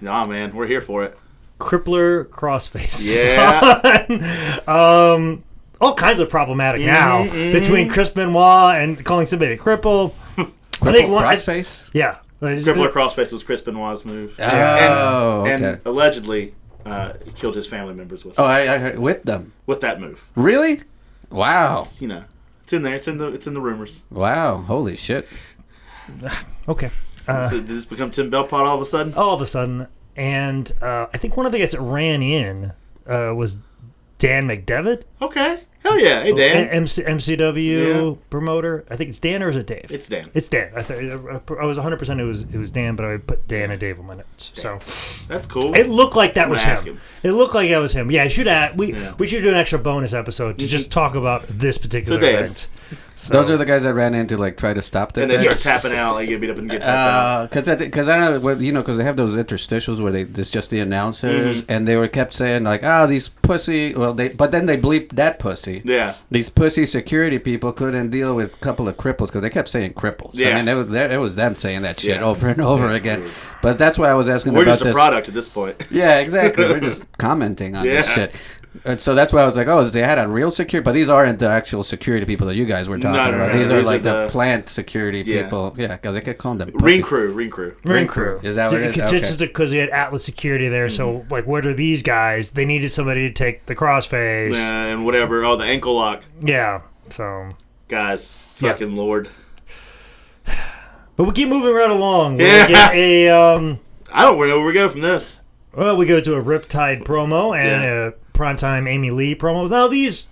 Nah, man, we're here for it. Crippler crossface. Yeah. all kinds of problematic now between Chris Benoit and calling somebody a cripple. Crossface? Yeah. Crippler crossface was Chris Benoit's move. And allegedly killed his family members with it. Oh, I heard, with them? With that move. Really? Wow. It's in there. It's in the rumors. Wow. Holy shit. Okay. So did this become Tim Belpot all of a sudden? All of a sudden. And I think one of the guys that ran in was Dan McDevitt. Okay. Hell yeah. Hey, Dan. MCW promoter. I think it's Dan or is it Dave? It's Dan. It's Dan. I was 100% it was Dan, but I put Dan and Dave on my notes. So that's cool. It looked like that was him. It looked like that was him. Yeah, we should do an extra bonus episode to just talk about this particular event. So, those are the guys that ran in to like try to stop the and then start tapping out, like get beat up and get tapped out. Because I know because they have those interstitials where it's just the announcers, and they kept saying like, these pussy. Well, but then they bleeped that pussy. Yeah. These pussy security people couldn't deal with a couple of cripples because they kept saying cripples. Yeah. I mean, it was them saying that shit over and over again. But that's why I was asking about this. We're just a product at this point. Yeah, exactly. We're just commenting on this shit. And so that's why I was like, they had a real security, but these aren't the actual security people that you guys were talking about. These are like the plant security people. Yeah, because I kept calling them Ring crew. Ring crew. Is that what it is? Just because we had Atlas security there, so like, what are these guys? They needed somebody to take the crossface. And whatever. Oh, the ankle lock. Yeah, so. Guys, fucking Lord. But we keep moving right along. Yeah. We get I don't know where we go from this. Well, we go to a Riptide promo and a primetime Amy Lee promo. Now these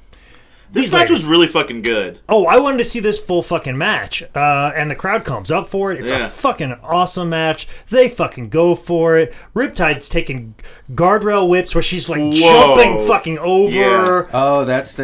match was really fucking good. Oh, I wanted to see this full fucking match. And the crowd comes up for it. It's a fucking awesome match. They fucking go for it. Riptide's taking guardrail whips where she's like jumping fucking over. Yeah. Oh, that's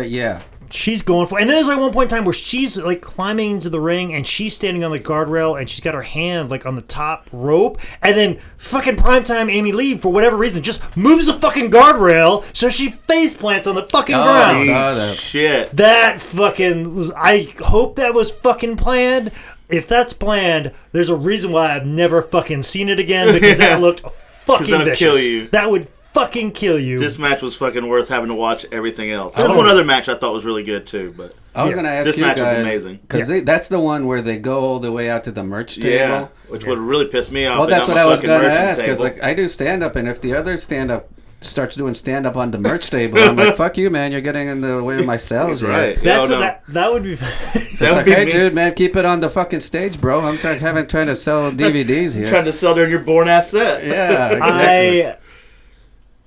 She's going for it. And then there's like one point in time where she's like climbing into the ring and she's standing on the guardrail and she's got her hand like on the top rope. And then fucking primetime Amy Lee, for whatever reason, just moves the fucking guardrail so she face plants on the fucking ground. I saw that. Shit. That fucking was. I hope that was fucking planned. If that's planned, there's a reason why I've never fucking seen it again, because that looked fucking vicious. Kill you. That would fucking kill you. This match was fucking worth having to watch everything else. There's one other match I thought was really good too, but I was gonna ask this you match guys, was amazing because that's the one where they go all the way out to the merch table. Which would really piss me off. Well, that's what I was gonna ask, because like I do stand up, and if the other stand up starts doing stand up on the merch table, I'm like, fuck you, man, you're getting in the way of my sales. Right? That would be. It's like, hey, dude, man, keep it on the fucking stage, bro. I'm trying to sell DVDs here. Trying to sell during your born ass set. Yeah, exactly.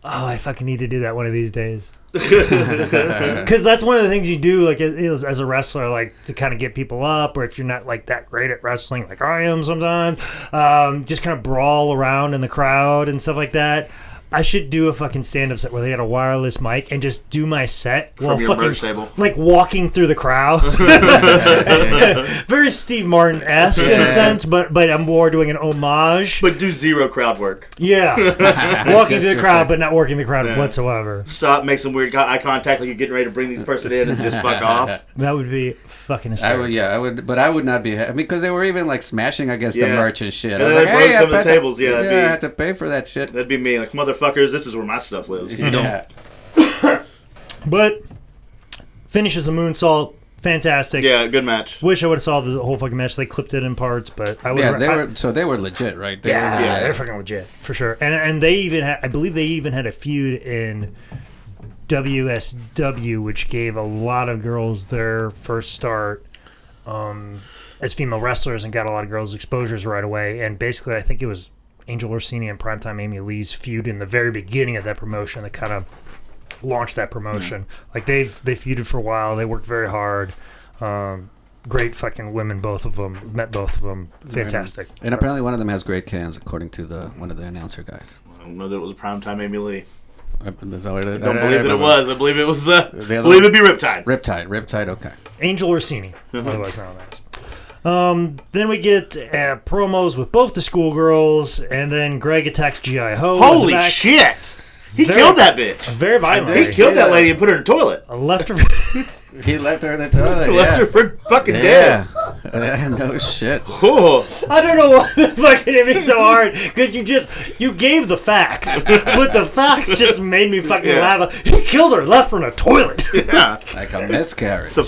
I fucking need to do that one of these days. Because that's one of the things you do, like, as a wrestler, like, to kind of get people up, or if you're not like that great at wrestling, like I am sometimes, just kind of brawl around in the crowd and stuff like that. I should do a fucking stand-up set where they got a wireless mic and just do my set while fucking like walking through the crowd. Very Steve Martin-esque in a sense, but I'm more doing an homage. But do zero crowd work. Yeah, walking through the crowd, but not working the crowd whatsoever. Stop, make some weird eye contact like you're getting ready to bring this person in, and just fuck off. That would be fucking hysterical. I would, but I would not be happy because they were even like smashing against the merch and shit. And I was they like, broke some of the tables. I had to pay for that shit. That'd be me, like, motherfuckers, this is where my stuff lives. You don't. But finishes a moonsault. Fantastic. Yeah, good match. Wish I would have saw the whole fucking match. They clipped it in parts, but I would. Yeah, they were legit, right? They're fucking legit for sure. And they even had, I believe they even had a feud in WSW, which gave a lot of girls their first start as female wrestlers and got a lot of girls exposures right away. And basically, I think it was Angel Orsini and Primetime Amy Lee's feud in the very beginning of that promotion that kind of launched that promotion. Like they feuded for a while. They worked very hard. Great fucking women, both of them. Met both of them. Fantastic. And apparently one of them has great cans, according to one of the announcer guys. I don't know that it was Primetime Amy Lee. Is that what it is? I don't believe that it was. I believe it was. I believe it'd be Riptide. Riptide. Okay. Angel Orsini, otherwise known as. Then we get promos with both the schoolgirls, and then Greg attacks G.I. Ho. Holy shit! He killed that bitch. Very violent. He killed that lady and put her in the toilet. Left her. He left her in the toilet. Left her for fucking dead. No shit. Cool. I don't know what the fuck hit me so hard because you gave the facts, but the facts just made me fucking laugh. He killed her, left her in a toilet. Yeah. Like a miscarriage. So,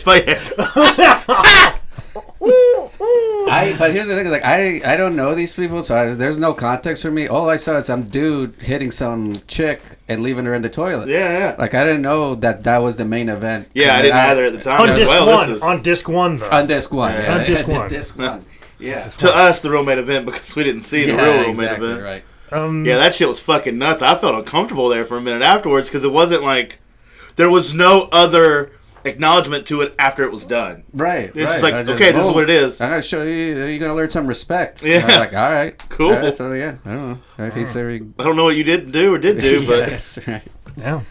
But here's the thing: like I don't know these people, so there's no context for me. All I saw is some dude hitting some chick and leaving her in the toilet. Yeah. Like I didn't know that was the main event. Yeah, I didn't either at the time. On disc one. On disc one, though. On disc one. Yeah. On disc one. Disc one. Yeah. To us, the real main event because we didn't see the real exactly, main event. Right. Yeah, that shit was fucking nuts. I felt uncomfortable there for a minute afterwards because it wasn't like there was no other acknowledgement to it after it was done. Right. It's just like, okay, this is what it is. I gotta show you. You're gonna learn some respect. Yeah. And I was like, all right, cool. So yeah, I don't know. He's very. I don't know what you did do or did do, but That's right. Yeah.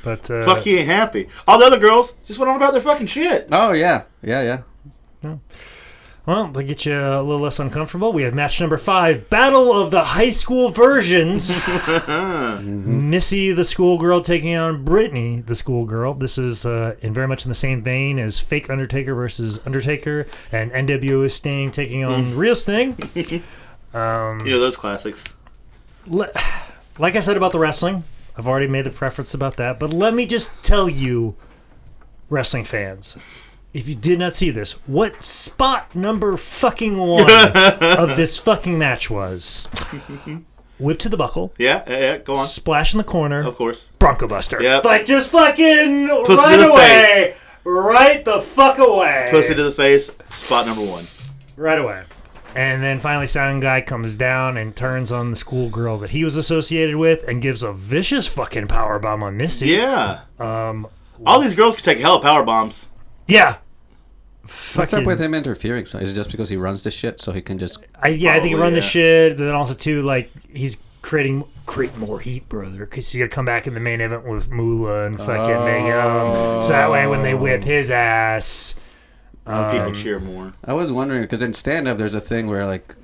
But fuck, he ain't happy. All the other girls just went on about their fucking shit. Oh yeah. Well, to get you a little less uncomfortable, we have match number 5, Battle of the High School Versions. Missy, the schoolgirl, taking on Brittany, the schoolgirl. This is very much in the same vein as Fake Undertaker versus Undertaker, and NWO Sting taking on Real Sting. You know those classics. Like I said about the wrestling, I've already made the preference about that, but let me just tell you, wrestling fans, if you did not see this, what spot number fucking 1 of this fucking match was. Whip to the buckle. Yeah, go on. Splash in the corner. Of course. Bronco Buster. Yep. Like, just fucking Pussy right to the away. face. Right the fuck away. Pussy to the face, spot number 1. Right away. And then finally, Sound Guy comes down and turns on the schoolgirl that he was associated with and gives a vicious fucking powerbomb on Missy. Yeah. All these girls could take hella power bombs. Yeah. What's up with him interfering? So is it just because he runs the shit so he can just? I think he run the shit. But then also too, like he's creating more heat, brother. Because you got to come back in the main event with Moolah and fucking Mega. So that way, when they whip his ass, people cheer more. I was wondering because in stand-up, there's a thing where like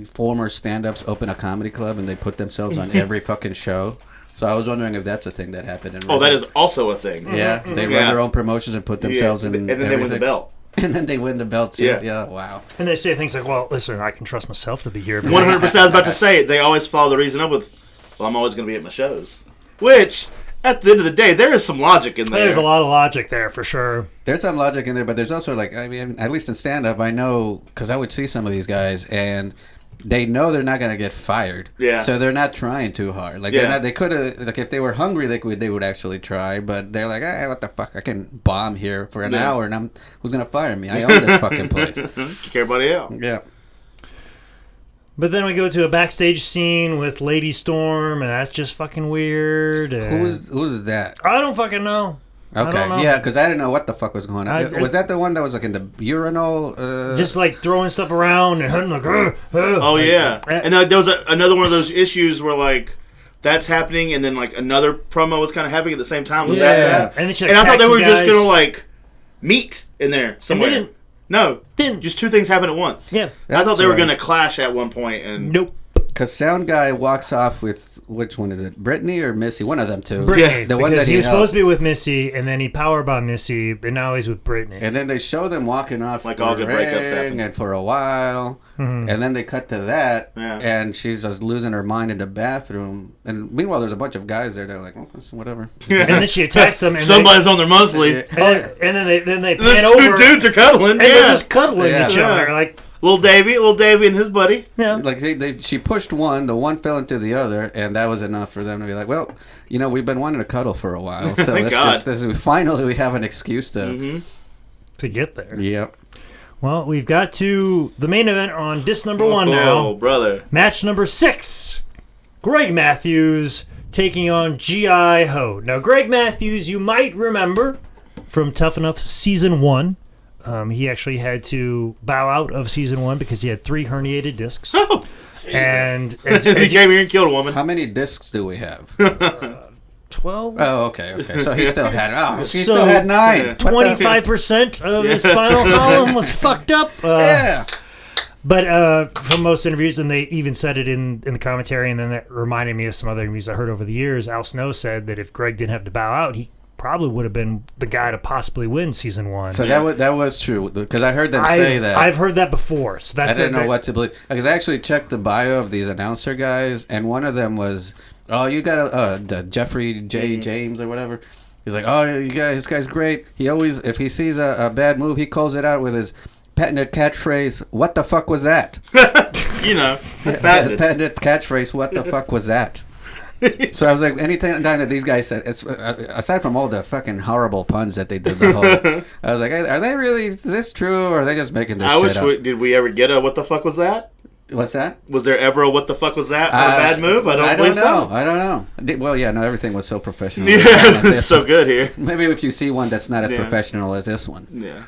former stand-ups open a comedy club and they put themselves on every fucking show. So I was wondering if that's a thing that happened in wrestling. That is also a thing. Yeah, they run their own promotions and put themselves in. And then they win the belt. And then they win the belt too. Yeah, wow. And they say things like, "Well, listen, I can trust myself to be here." 100%. I was about to say it. They always follow the reason up with, "Well, I'm always going to be at my shows," which, at the end of the day, there is some logic in there. There's a lot of logic there for sure. There's some logic in there, but there's also like, I mean, at least in stand-up, I know because I would see some of these guys and. They know they're not gonna get fired, so they're not trying too hard. Like they're not. They could have, like, if they were hungry, they would actually try. But they're like, what the fuck? I can bomb here for an hour, and who's gonna fire me? I own this fucking place. Kick everybody out. Yeah. But then we go to a backstage scene with Lady Storm, and that's just fucking weird. Who's that? I don't fucking know. Okay, yeah, because I didn't know what the fuck was going on. Was that the one that was like in the urinal? Just like throwing stuff around and like, oh yeah, and there was another one of those issues where like that's happening, and then like another promo was kind of happening at the same time. Was that? And I thought they were just gonna like meet in there somewhere. No, just two things happen at once. Yeah, I thought they were gonna clash at one point, and nope. Because Sound Guy walks off with, which one is it? Brittany or Missy? One of them two. Brittany. The one that he was supposed to be with Missy, and then he powerbombed Missy, but now he's with Brittany. And then they show them walking off like all good breakups happen. And for a while. And then they cut to that, and she's just losing her mind in the bathroom. And meanwhile, there's a bunch of guys there. They're like, oh, whatever. And then she attacks them. And somebody's on their monthly. And then they pan those over. Two dudes are cuddling. And they're just cuddling each other. Like, Little Davey and his buddy. Yeah. Like she pushed one, the one fell into the other, and that was enough for them to be like, well, we've been wanting to cuddle for a while, so finally we have an excuse to get there. Yep. Well, we've got to the main event on disc number 1 now. Oh, brother. Match number 6. Greg Matthews taking on G.I. Ho. Now, Greg Matthews, you might remember from Tough Enough Season 1. He actually had to bow out of Season 1 because he had 3 herniated discs. Oh, and he came here and killed a woman. How many discs do we have? 12. Oh, okay. So he still had. Still had 9. 25% of his spinal column was fucked up. But from most interviews, and they even said it in the commentary, and then that reminded me of some other interviews I heard over the years. Al Snow said that if Greg didn't have to bow out, he probably would have been the guy to possibly win season 1. So that was true, because I heard them say that. I've heard that before. So that's I didn't know what to believe, because I actually checked the bio of these announcer guys, and one of them was, you got the Jeffrey J. James or whatever. He's like, this guy's great. He always, if he sees a bad move, he calls it out with his patented catchphrase, "What the fuck was that?" Patented catchphrase, "What the fuck was that?" So I was like, anytime that these guys said, it's aside from all the fucking horrible puns that they did, I was like, are they really? Is this true, or are they just making this shit up? Did we ever get a "What the fuck was that"? What's that? Was there ever a "What the fuck was that" or a bad move? I don't believe so. I don't know. Well, yeah, no, everything was so professional. Yeah, it's so good here. Maybe if you see one that's not as professional as this one. Yeah.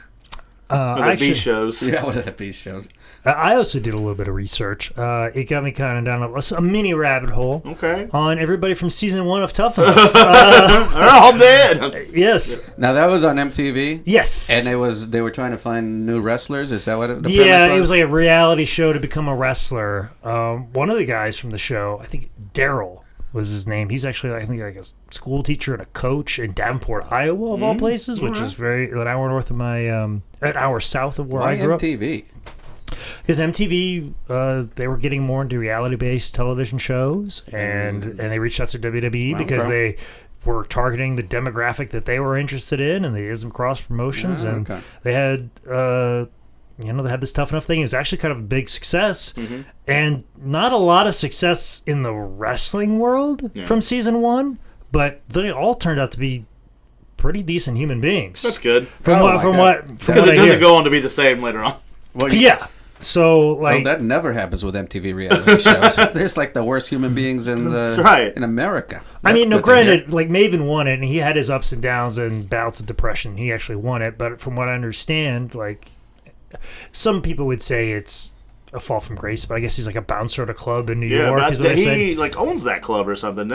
The B shows. Yeah, what are the B shows? I also did a little bit of research. It got me kind of down a mini rabbit hole. Okay. On everybody from season 1 of Tough Enough. They're all dead. Yes. Now that was on MTV. Yes. And they were trying to find new wrestlers. Is that what the premise was? Yeah, it was like a reality show to become a wrestler. One of the guys from the show, I think Daryl was his name. He's actually, I think, like a school teacher and a coach in Davenport, Iowa, of all places, which is an hour north of an hour south of where I grew up. MTV? Because MTV, they were getting more into reality-based television shows, and they reached out to WWE because they were targeting the demographic that they were interested in, and they did some cross promotions, and they had, they had this Tough Enough thing. It was actually kind of a big success, and not a lot of success in the wrestling world from season 1, but they all turned out to be pretty decent human beings. That's good. Because it doesn't go on to be the same later on. Well, yeah. So, like, that never happens with MTV reality shows. There's like the worst human beings in America. I mean, no, granted, like Maven won it, and he had his ups and downs and bouts of depression. He actually won it, but from what I understand, like, some people would say it's a fall from grace, but I guess he's like a bouncer at a club in New York. But he like owns that club or something.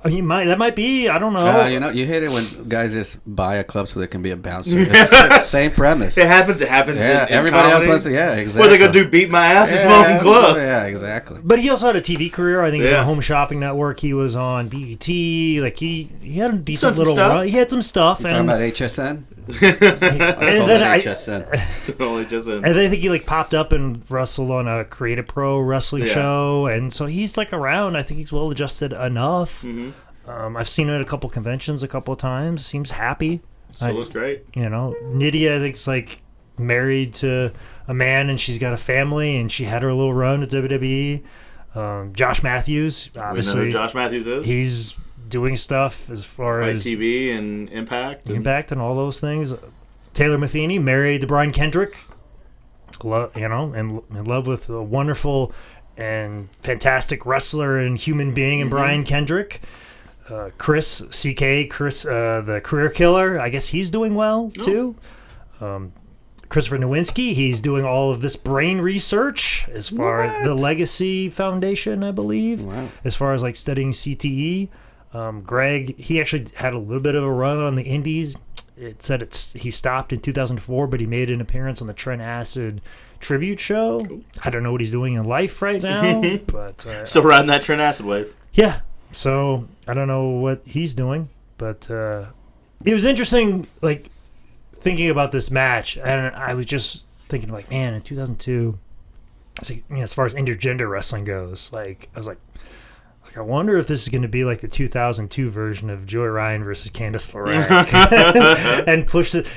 He might. That might be. I don't know. You hate it when guys just buy a club so they can be a bouncer. It's the same premise. It happens. Yeah, in everybody comedy. else wants to. Yeah, exactly. What are they gonna do? Beat my ass? It's my own club. Yeah, exactly. But he also had a TV career. I think he was on Home Shopping Network. He was on BET. Like he had a decent little run. He had some stuff. Talking about HSN. And then I think he like popped up and wrestled on a Creative Pro wrestling show, and so he's like around. I think he's well adjusted enough. I've seen him at a couple conventions a couple of times. Seems happy. So looks great. Nydia, I think's like married to a man, and she's got a family, and she had her little run at WWE. Josh Matthews, obviously. We know who Josh Matthews is. He's doing stuff as far as TV and Impact and all those things. Taylor Matheny married to Brian Kendrick, and in love with a wonderful and fantastic wrestler and human being in Brian Kendrick. Chris, the career killer, I guess he's doing well too. Christopher Nowinski, he's doing all of this brain research as far as the Legacy Foundation, I believe, as far as like studying CTE. Greg, he actually had a little bit of a run on the indies. It said he stopped in 2004, but he made an appearance on the Trent Acid tribute show. Cool. I don't know what he's doing in life right now, but still riding that Trent Acid wave. Yeah, so I don't know what he's doing, but it was interesting, like thinking about this match, and I was just thinking, like, man, in 2002, it's like, as far as intergender wrestling goes, like I was like, I wonder if this is going to be like the 2002 version of Joey Ryan versus Candice LeRae,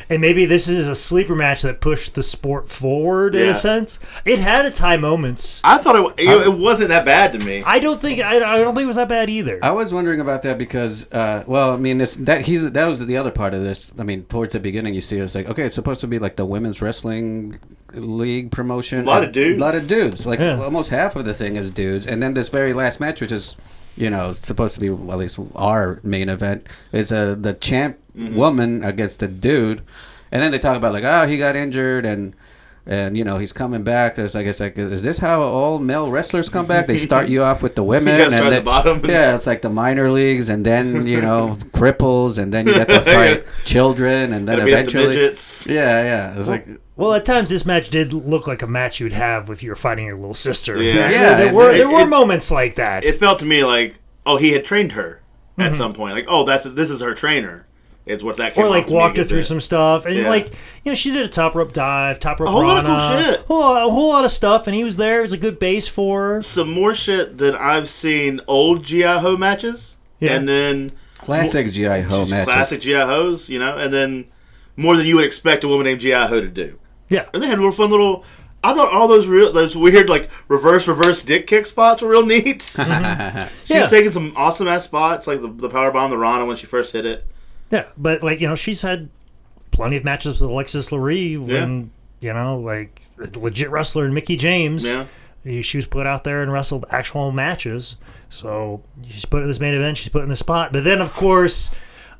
and maybe this is a sleeper match that pushed the sport forward in a sense. It had its high moments. I thought it wasn't that bad to me. I don't think it was that bad either. I was wondering about that because, that was the other part of this. I mean, towards the beginning, you see it's like, okay, it's supposed to be like the women's wrestling league promotion. A lot of dudes. Like almost half of the thing is dudes, and then this very last match, which is, supposed to be, well, at least our main event, is the champ woman against the dude, and then they talk about like, he got injured and he's coming back. There's, I guess, like, is this how all male wrestlers come back? They start you off with the women, and then, the bottom. Yeah, it's like the minor leagues, and then cripples, and then you get to fight children, and then eventually, the midgets. Yeah. It's well, at times this match did look like a match you'd have if you were fighting your little sister. Yeah. There were moments like that. It felt to me like, he had trained her at some point. Like, this is her trainer. is what that came or off like to me a walked her good through bit. some stuff, and Yeah. like, you know, she did a top rope dive, top rope A whole lot of rana, cool shit. a whole lot of stuff, and he was there. It was a good base for her. Some more shit than I've seen old G.I. Ho matches, Yeah. and then Classic G.I. Ho matches. classic G.I. Ho's, you know, and then more than you would expect a woman named G.I. Ho to do. Yeah, And they had more fun little. I thought all those weird like reverse dick kick spots were real neat. She Yeah. was taking some awesome ass spots like the power bomb, the Rana when she first hit it. yeah, but like, you know, she's had plenty of matches with Alexis Lurie when, you know, like the legit wrestler and Mickey James. Yeah. She was put out there and wrestled actual matches. So she's put in this main event, she's put in the spot. But then, of course,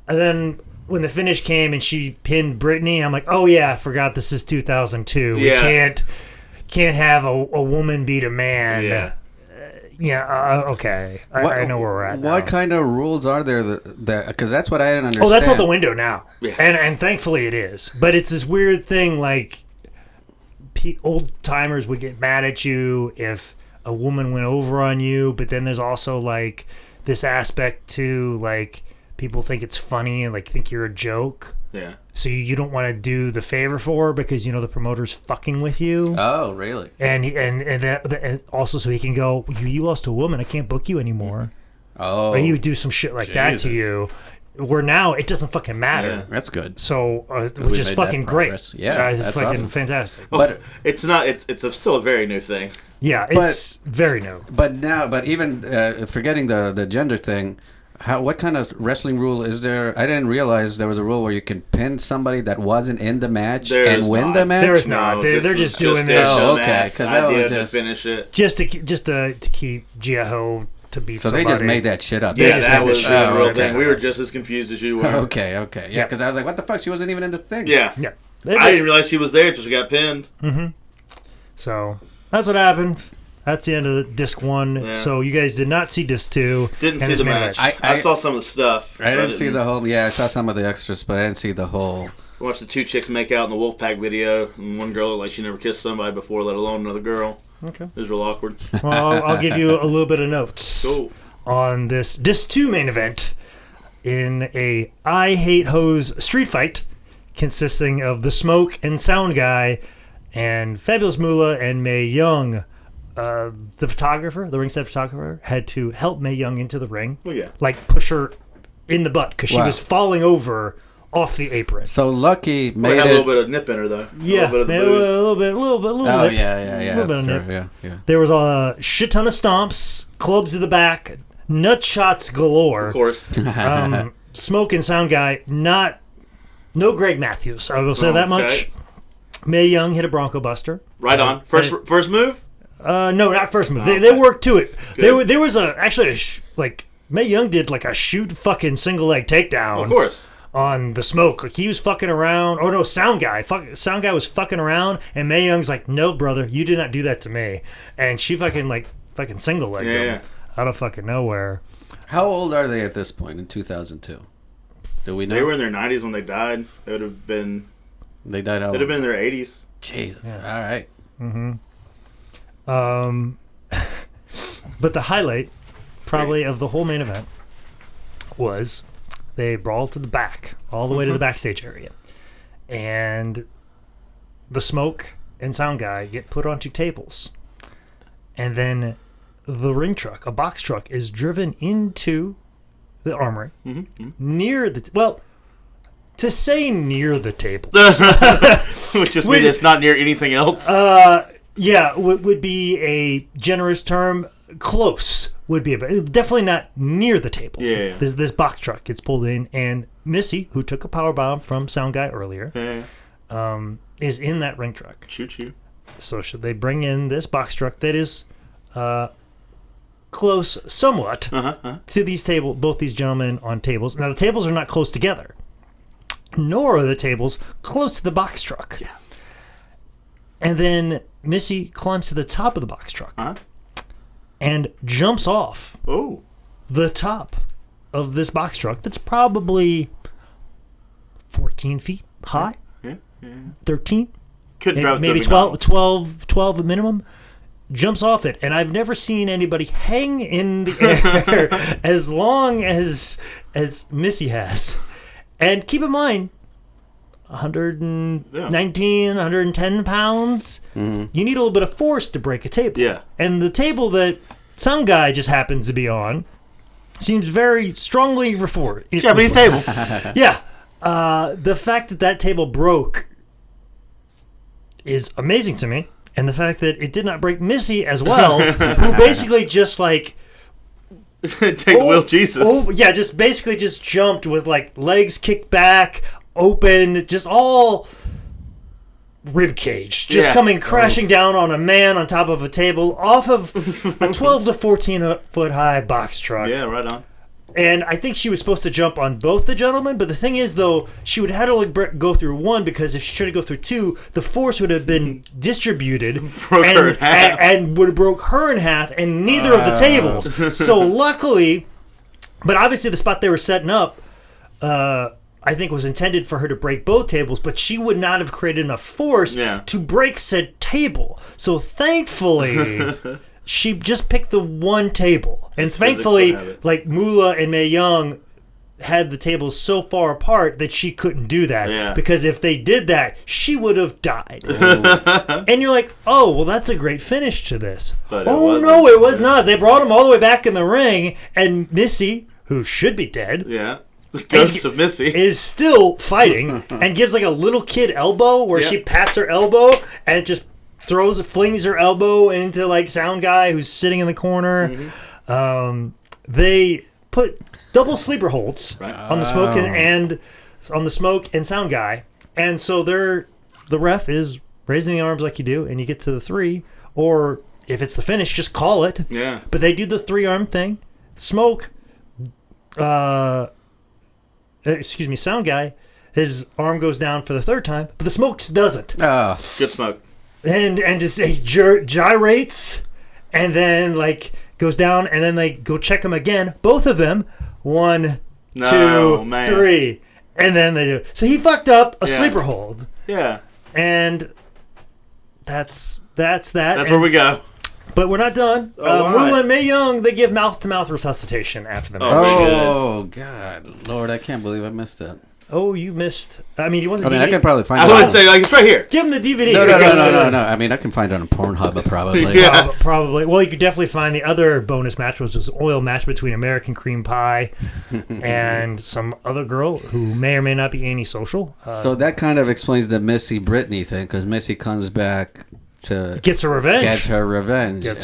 when the finish came and she pinned Brittany, I'm like, oh yeah, I forgot this is 2002. We Yeah. can't have a woman beat a man. Yeah. Okay. I know where we're at now. What kind of rules are there that because that's what I didn't understand. Oh, that's out the window now. Yeah. And thankfully it is. But it's this weird thing, like, old timers would get mad at you if a woman went over on you, but then there's also, like, this aspect to, like, people think it's funny and, like, think you're a joke. Yeah. So you don't want to do the favor for her because, you know, the promoter's fucking with you. Oh, really? And also so he can go, you lost to a woman, I can't book you anymore. Oh, Or he would do some shit like that to Jesus. you. Where now it doesn't fucking matter. Yeah. that's good. So, We which is made fucking that great. progress. Yeah, it's that's fucking awesome. fantastic. But It's not. It's still a very new thing. Yeah, it's very new. but even forgetting the gender thing, what kind of wrestling rule is there? I didn't realize there was a rule where you can pin somebody that wasn't in the match There's and win not. the match. There's not. this They're was just doing their this Oh, okay, dumbass 'cause that idea was to just- finish it. just to keep Gia-Ho to beat So somebody. they just made that shit up. Yeah, Yeah, just that made was that the shit real up. thing. We were just as confused as you were. Okay. Yeah, because I was like, what the fuck? She wasn't even in the thing. Yeah. Yeah. I didn't realize she was there until she got pinned. So that's what happened. That's the end of disc 1. Yeah. So you guys did not see disc 2. Didn't and see this the main match. event. I saw some of the stuff. I didn't see the whole. Yeah, I saw some of the extras, but I didn't see the whole. Watched the two chicks make out in the Wolfpack video, and one girl looked like she never kissed somebody before, let alone another girl. Okay. It was real awkward. Well, I'll give you a little bit of notes Cool. on this disc 2 main event in a I Hate Hoes street fight consisting of the Smoke and Sound Guy and Fabulous Moolah and Mae Young. The photographer, the ringside photographer, had to help Mae Young into the ring. Well, yeah. Like push her in the butt because she Wow. was falling over off the apron. So Lucky Well, made it had a it. little bit of nip in her, though. Yeah, A little bit of the a booze. little bit. Oh nip. yeah. Little bit That's of true. nip. Yeah. There was a shit ton of stomps, clubs to the back, nut shots galore. Of course. Smoke and Sound Guy, no Greg Matthews. I will say that much. Okay. Mae Young hit a Bronco Buster. Right on. First move? No, not first move. Oh, They okay. worked to it. Good. There was Mae Young did like a shoot fucking single leg takedown. Of course. On the Smoke, like he was fucking around. Oh no, Sound Guy was fucking around, and Mae Young's like, "No, brother, you did not do that to me." And she fucking single legged Yeah. him out of fucking nowhere. How old are they at this point in 2002? Do we know? They were in their 90s when they died. They would have been. They died out. They'd have been in their 80s. Jesus. Yeah. All right. But the highlight, probably of the whole main event, was they brawled to the back, all the way to the backstage area, and the Smoke and Sound Guy get put onto tables, and then the ring truck, a box truck, is driven into the armory near the to say near the table. Which just means it's not near anything else. Yeah, would be a generous term. Close would be, but definitely not near the tables. Yeah. This box truck gets pulled in, and Missy, who took a power bomb from Sound Guy earlier, Yeah. is in that ring truck. Choo-choo. So should they bring in this box truck that is close somewhat to these both these gentlemen on tables. Now the tables are not close together, nor are the tables close to the box truck. Yeah. And then Missy climbs to the top of the box truck Huh? and jumps off Oh. the top of this box truck that's probably 14 feet high, Yeah. 13, Couldn't drive maybe the 12 at minimum. Jumps off it, and I've never seen anybody hang in the air as long as Missy has. And keep in mind, 119, 110 pounds, you need a little bit of force to break a table. Yeah. And the table that some guy just happens to be on seems very strongly Japanese table. Yeah. The fact that table broke is amazing to me. And the fact that it did not break Missy as well, who basically just like... Take the wheel, Jesus. Yeah, just jumped with like legs kicked back, open, just all rib cage, just coming crashing down on a man on top of a table off of a 12 to 14 foot high box truck. Yeah, right on. And I think she was supposed to jump on both the gentlemen, but the thing is, though, she would have to like go through one, because if she tried to go through two, the force would have been distributed and would have broke her in half, and neither of the tables. So luckily, but obviously the spot they were setting up, I think was intended for her to break both tables, but she would not have created enough force to break said table. So thankfully... She just picked the one table. And thankfully, like, Moolah and Mae Young had the tables so far apart that she couldn't do that. Yeah. Because if they did that, she would have died. And you're like, oh, well, that's a great finish to this. But no, it was not. They brought him all the way back in the ring, and Missy, who should be dead... Yeah. The ghost of Missy is still fighting and gives like a little kid elbow where she pats her elbow and it just flings her elbow into like Sound Guy who's sitting in the corner. They put double sleeper holds on the smoke and on the smoke and Sound Guy, and so the ref is raising the arms like you do, and you get to the 3, or if it's the finish, just call it. Yeah. But they do the 3-arm thing. Smoke. Sound Guy, his arm goes down for the 3rd time, but the Smokes doesn't. Good Smoke. And just he gyrates, and then like goes down, and then they go check him again. Both of them, 1, 2, 3, and then they do. So he fucked up a sleeper hold. Yeah. And that's that. That's where we go. But we're not done. Moolah and Mae Young, they give mouth-to-mouth resuscitation after the match. Oh, God. Lord, I can't believe I missed that. Oh, you missed... I mean, you want the DVD? I can probably find it. I would say, like, it's right here. Give him the DVD. No. I mean, I can find it on Pornhub, probably. Yeah. Probably. Well, you could definitely find the other bonus match, which was an oil match between American Cream Pie and some other girl who may or may not be antisocial. So that kind of explains the Missy Brittany thing, because Missy comes back... Gets her revenge.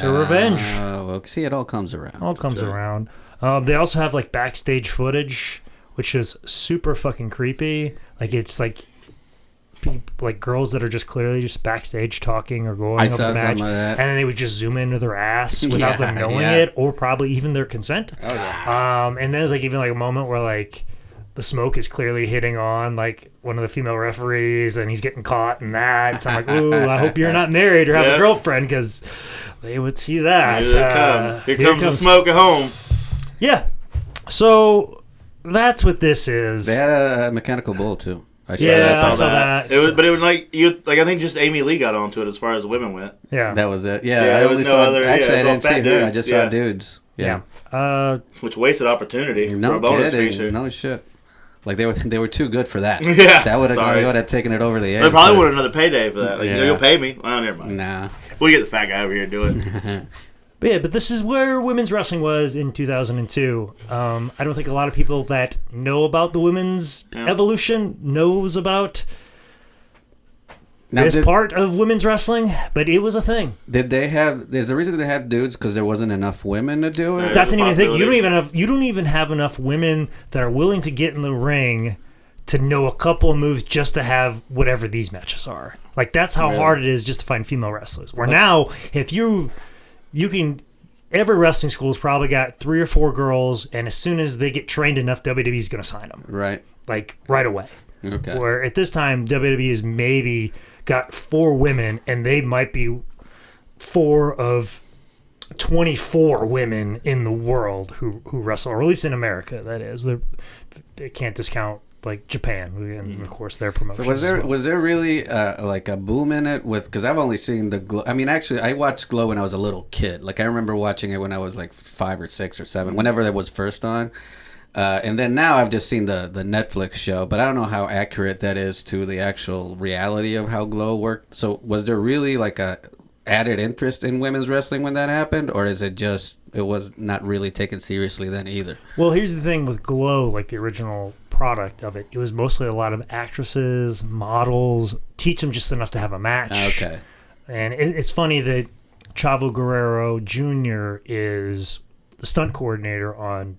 Well, see, it all comes around. All comes around. They also have like backstage footage, which is super fucking creepy. Like it's like girls that are just clearly just backstage talking or going over the match, some of that. and then they would just zoom into their ass without them knowing it, or probably even their consent. Oh yeah. And then there's like even like a moment where like the Smoke is clearly hitting on like one of the female referees, and he's getting caught in that. So I'm like, ooh, I hope you're not married or have a girlfriend, because they would see that. Here comes the Smoke at home. Yeah. So that's what this is. They had a mechanical bull too. I saw that. But it was like I think just Amy Lee got onto it as far as the women went. Yeah, that was it. Yeah, I only saw. Actually, I didn't see her. I just saw dudes. Yeah. Which wasted opportunity for no a bonus kidding. feature. No shit. Like they were too good for that. Yeah, that would have taken it over the edge. They probably wanted another payday for that. Like, you'll pay me. Well, never mind. Nah, we'll get the fat guy over here to do it. But this is where women's wrestling was in 2002. I don't think a lot of people that know about the women's evolution knows about this part of women's wrestling, but it was a thing. Did they have? There's the reason they had dudes because there wasn't enough women to do it. That's an even thing. You don't even have enough women that are willing to get in the ring to know a couple of moves just to have whatever these matches are. Like that's how hard it is just to find female wrestlers. Where now, if you can, every wrestling school's probably got 3 or 4 girls, and as soon as they get trained enough, WWE's going to sign them. Right. Like right away. Okay. Where at this time, WWE has maybe got 4 women, and they might be 4 of 24 women in the world who wrestle, or at least in America, that is. They can't discount like Japan, and of course their promotions. So was there really like a boom in it because I've only seen the GLOOW. I mean, actually, I watched GLOOW when I was a little kid. Like I remember watching it when I was like 5 or 6 or 7, whenever that was first on. And then now I've just seen the Netflix show, but I don't know how accurate that is to the actual reality of how GLOW worked. So was there really like a added interest in women's wrestling when that happened, or is it just it was not really taken seriously then either? Well, here's the thing with GLOW, like the original product of it was mostly a lot of actresses, models, teach them just enough to have a match. Okay. And it's funny that Chavo Guerrero Jr. is the stunt coordinator on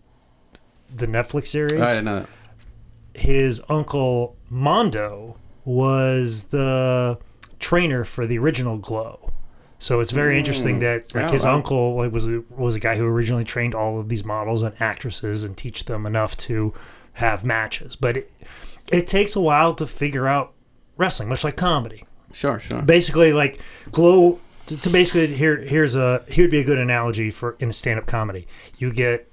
the Netflix series. I didn't know that. His uncle Mondo was the trainer for the original GLOW. So it's very interesting that his uncle was a guy who originally trained all of these models and actresses and teach them enough to have matches. But it takes a while to figure out wrestling, much like comedy. Sure. Basically, like GLOW. To basically here'd be a good analogy for in stand-up comedy. You get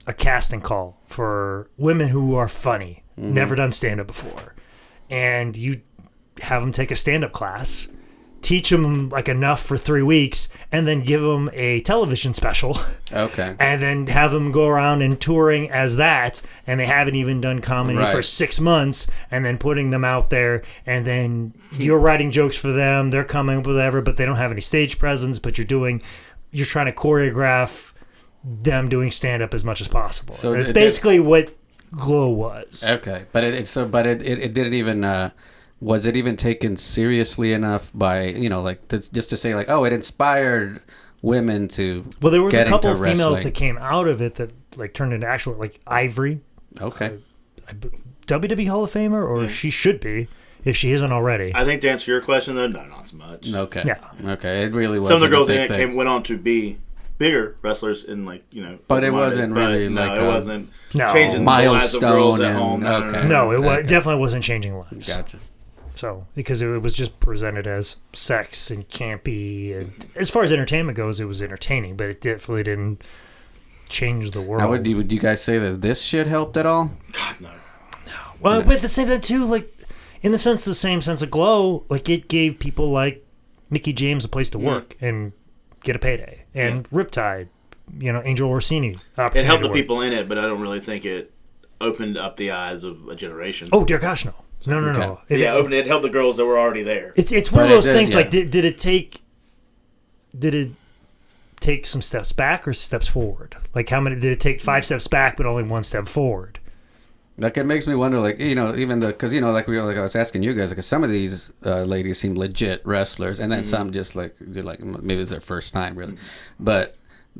a casting call for women who are funny, never done stand-up before, and you have them take a stand-up class, teach them like enough for 3 weeks, and then give them a television special. Okay. And then have them go around and touring as that, and they haven't even done comedy for 6 months, and then putting them out there, and then you're writing jokes for them, they're coming up with whatever, but they don't have any stage presence, but you're trying to choreograph them doing stand-up as much as possible. So it's basically what GLOW was. Okay, but it didn't even was it even taken seriously enough by just to say like, oh, it inspired women to well, there was get a couple into of females wrestling. that came out of it that like turned into actual like Ivory. Okay. WWE Hall of Famer, or she should be if she isn't already. I think to answer your question though, no, not so much. Okay. Yeah. Okay. It really was. Some of the girls in it went on to be bigger wrestlers in But it wasn't really like it wasn't No. changing the lives of girls at milestone home. and- No, it Okay. definitely wasn't changing lives. Gotcha. So, because it was just presented as sex and campy. And as far as entertainment goes, it was entertaining, but it definitely didn't change the world. Now, would you guys say that this shit helped at all? God, no. Well, but at the same time, too, like, in the same sense of GLOW, like, it gave people like Mickey James a place to work and get a payday. And Riptide, Angel Orsini. It helped the people in it, but I don't really think it opened up the eyes of a generation. Oh, dear gosh, no. No. It helped the girls that were already there. It's one of those things. Like, did it take some steps back or steps forward? Like, how many did it take? 5 steps back, but only 1 step forward. Like, it makes me wonder, like, even because like I was asking you guys, because some of these ladies seem legit wrestlers, and then some just like maybe it's their first time really. But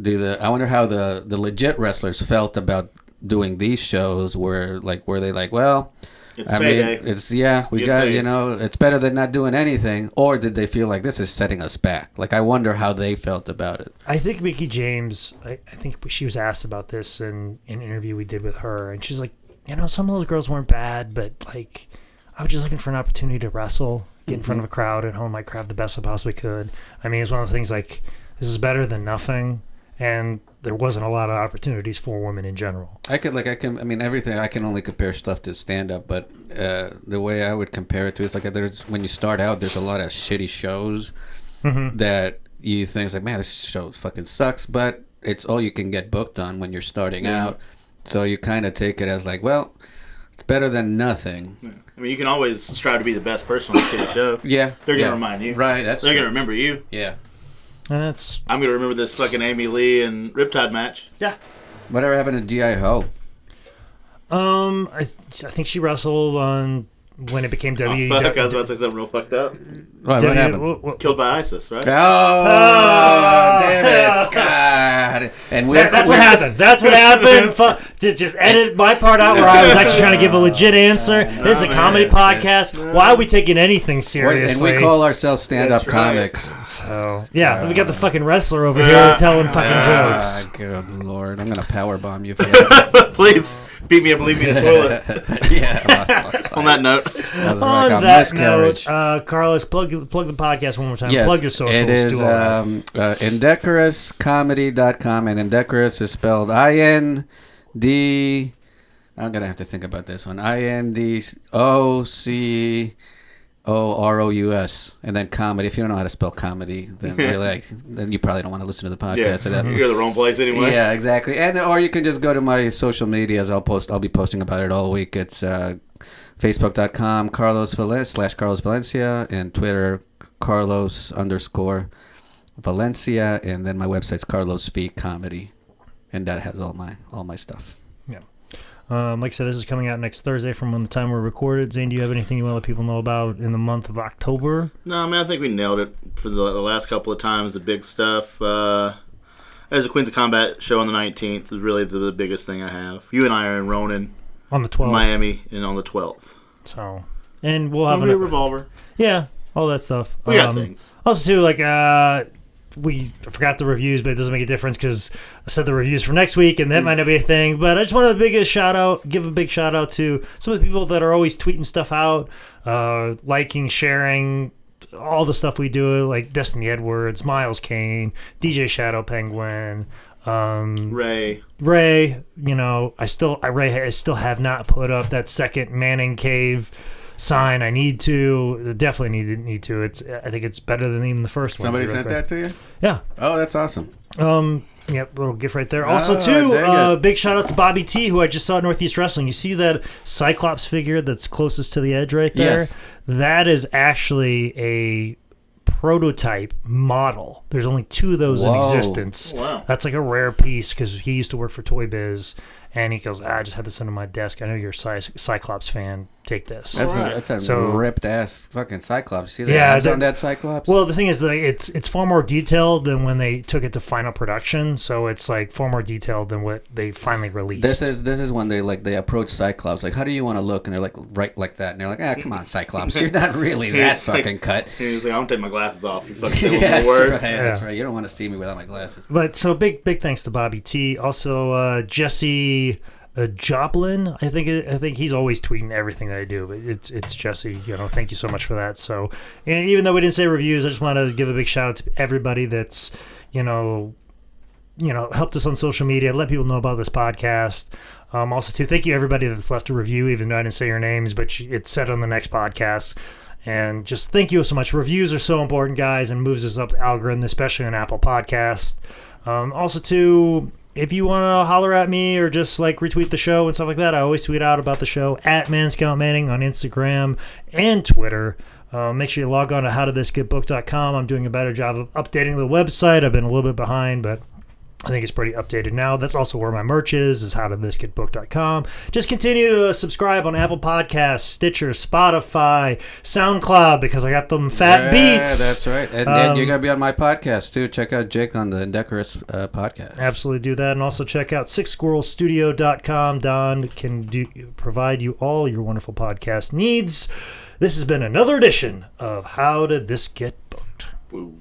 I wonder how the legit wrestlers felt about doing these shows, were they like, well, it's payday. We got paid. It's better than not doing anything, or did they feel like this is setting us back? Like, I wonder how they felt about it. I think Mickey James. I think she was asked about this in an interview we did with her, and she's like, some of those girls weren't bad, but like, I was just looking for an opportunity to wrestle, get in front of a crowd at home, like, craft the best I possibly could. I mean, it's one of the things like, this is better than nothing, and there wasn't a lot of opportunities for women in general. Everything, I can only compare stuff to stand-up, but the way I would compare it to is like, when you start out, there's a lot of shitty shows that you think, like, man, this show fucking sucks, but it's all you can get booked on when you're starting out. So you kind of take it as like, well, it's better than nothing. Yeah. I mean, you can always strive to be the best person on the shitty show. Yeah. They're going to remind you. Right, They're going to remember you. Yeah. I'm going to remember this fucking Amy Lee and Riptide match. Yeah. Whatever happened to G.I. Ho? I think she wrestled on when it became WWE. Oh, fuck, I was about to say something real fucked up. Right, what happened? Killed by ISIS, right? Oh, damn it. God. And that's what happened. That's what happened. Just edit my part out where I was actually trying to give a legit answer. This is a comedy podcast. Why are we taking anything seriously? And we call ourselves stand-up comics. So, yeah, we got the fucking wrestler over here telling fucking jokes. Good Lord. I'm going to powerbomb you for that. Please, beat me up and leave me in the toilet. Yeah. On that note. On that note, Carlos, plug the podcast one more time. Yes, plug your socials. It is indecorouscomedy.com, and indecorous is spelled I-N-D... I'm going to have to think about this one. INDOCOROUS. Corous, and then comedy. If you don't know how to spell comedy, then really, then you probably don't want to listen to the podcast. Yeah, So that, you're in the wrong place anyway. yeah, exactly. And or you can just go to my social medias. I'll be posting about it all week. It's Facebook.com Carlos Valencia and Twitter Carlos_Valencia, and then my website's Carlos V Comedy, and that has all my stuff. Yeah. Like I said, this is coming out next Thursday from when the time we're recorded. Zane, do you have anything you want to let people know about in the month of October? No, I mean, I think we nailed it for the last couple of times, the big stuff. There's a Queens of Combat show on the 19th. Is really the biggest thing I have. You and I are in Ronan. On the 12th. Miami, and on the 12th. So, and we'll have a revolver. Yeah, all that stuff. We got things. Also, too, like, we forgot the reviews, but it doesn't make a difference because I said the reviews for next week, and that might not be a thing. But I just want to give a big shout out to some of the people that are always tweeting stuff out, liking, sharing all the stuff we do, like Destiny Edwards, Miles Kane, DJ Shadow Penguin, Ray. You know, I still have not put up that second Manning Cave sign. I need to. Definitely need to. I think it's better than even the first one. Somebody sent that to you? Yeah. Oh, that's awesome. Yep, little gift right there. Also, too, big shout out to Bobby T, who I just saw at Northeast Wrestling. You see that Cyclops figure that's closest to the edge right there? Yes. That is actually a prototype model. There's only 2 of those in existence. Wow. That's like a rare piece because he used to work for Toy Biz, and he goes, I just had this under my desk. I know you're a Cyclops fan. Take this. That's a ripped ass fucking Cyclops. See the Yeah, abs on that Cyclops? Well, the thing is, like, it's far more detailed than when they took it to final production. So it's like far more detailed than what they finally released. This is when they approach Cyclops like, how do you want to look? And they're like, right like that. And they're like, come on, Cyclops, you're not really that fucking cut. He's like, I'm taking my glasses off. You fucking say Yes, one more word. right, that's right. You don't want to see me without my glasses. But so big thanks to Bobby T. Also, Jesse Joplin. I think he's always tweeting everything that I do, but it's Jesse. You know, thank you so much for that. So, and even though we didn't say reviews, I just want to give a big shout out to everybody that's you know helped us on social media, let people know about this podcast. Also, too, thank you everybody that's left a review, even though I didn't say your names, but it's said on the next podcast. And just thank you so much. Reviews are so important, guys, and moves us up the algorithm, especially on Apple Podcasts. Also, too, if you want to holler at me or just like retweet the show and stuff like that, I always tweet out about the show at ManScoutManning on Instagram and Twitter. Make sure you log on to howdidthisgetbooked.com. I'm doing a better job of updating the website. I've been a little bit behind, but I think it's pretty updated now. That's also where my merch is howdidthisgetbooked.com. Just continue to subscribe on Apple Podcasts, Stitcher, Spotify, SoundCloud, because I got them fat beats. Yeah, that's right. And you're going to be on my podcast, too. Check out Jake on the Indecorous podcast. Absolutely do that. And also check out sixsquirrelstudio.com. Don can provide you all your wonderful podcast needs. This has been another edition of How Did This Get Booked? Woo.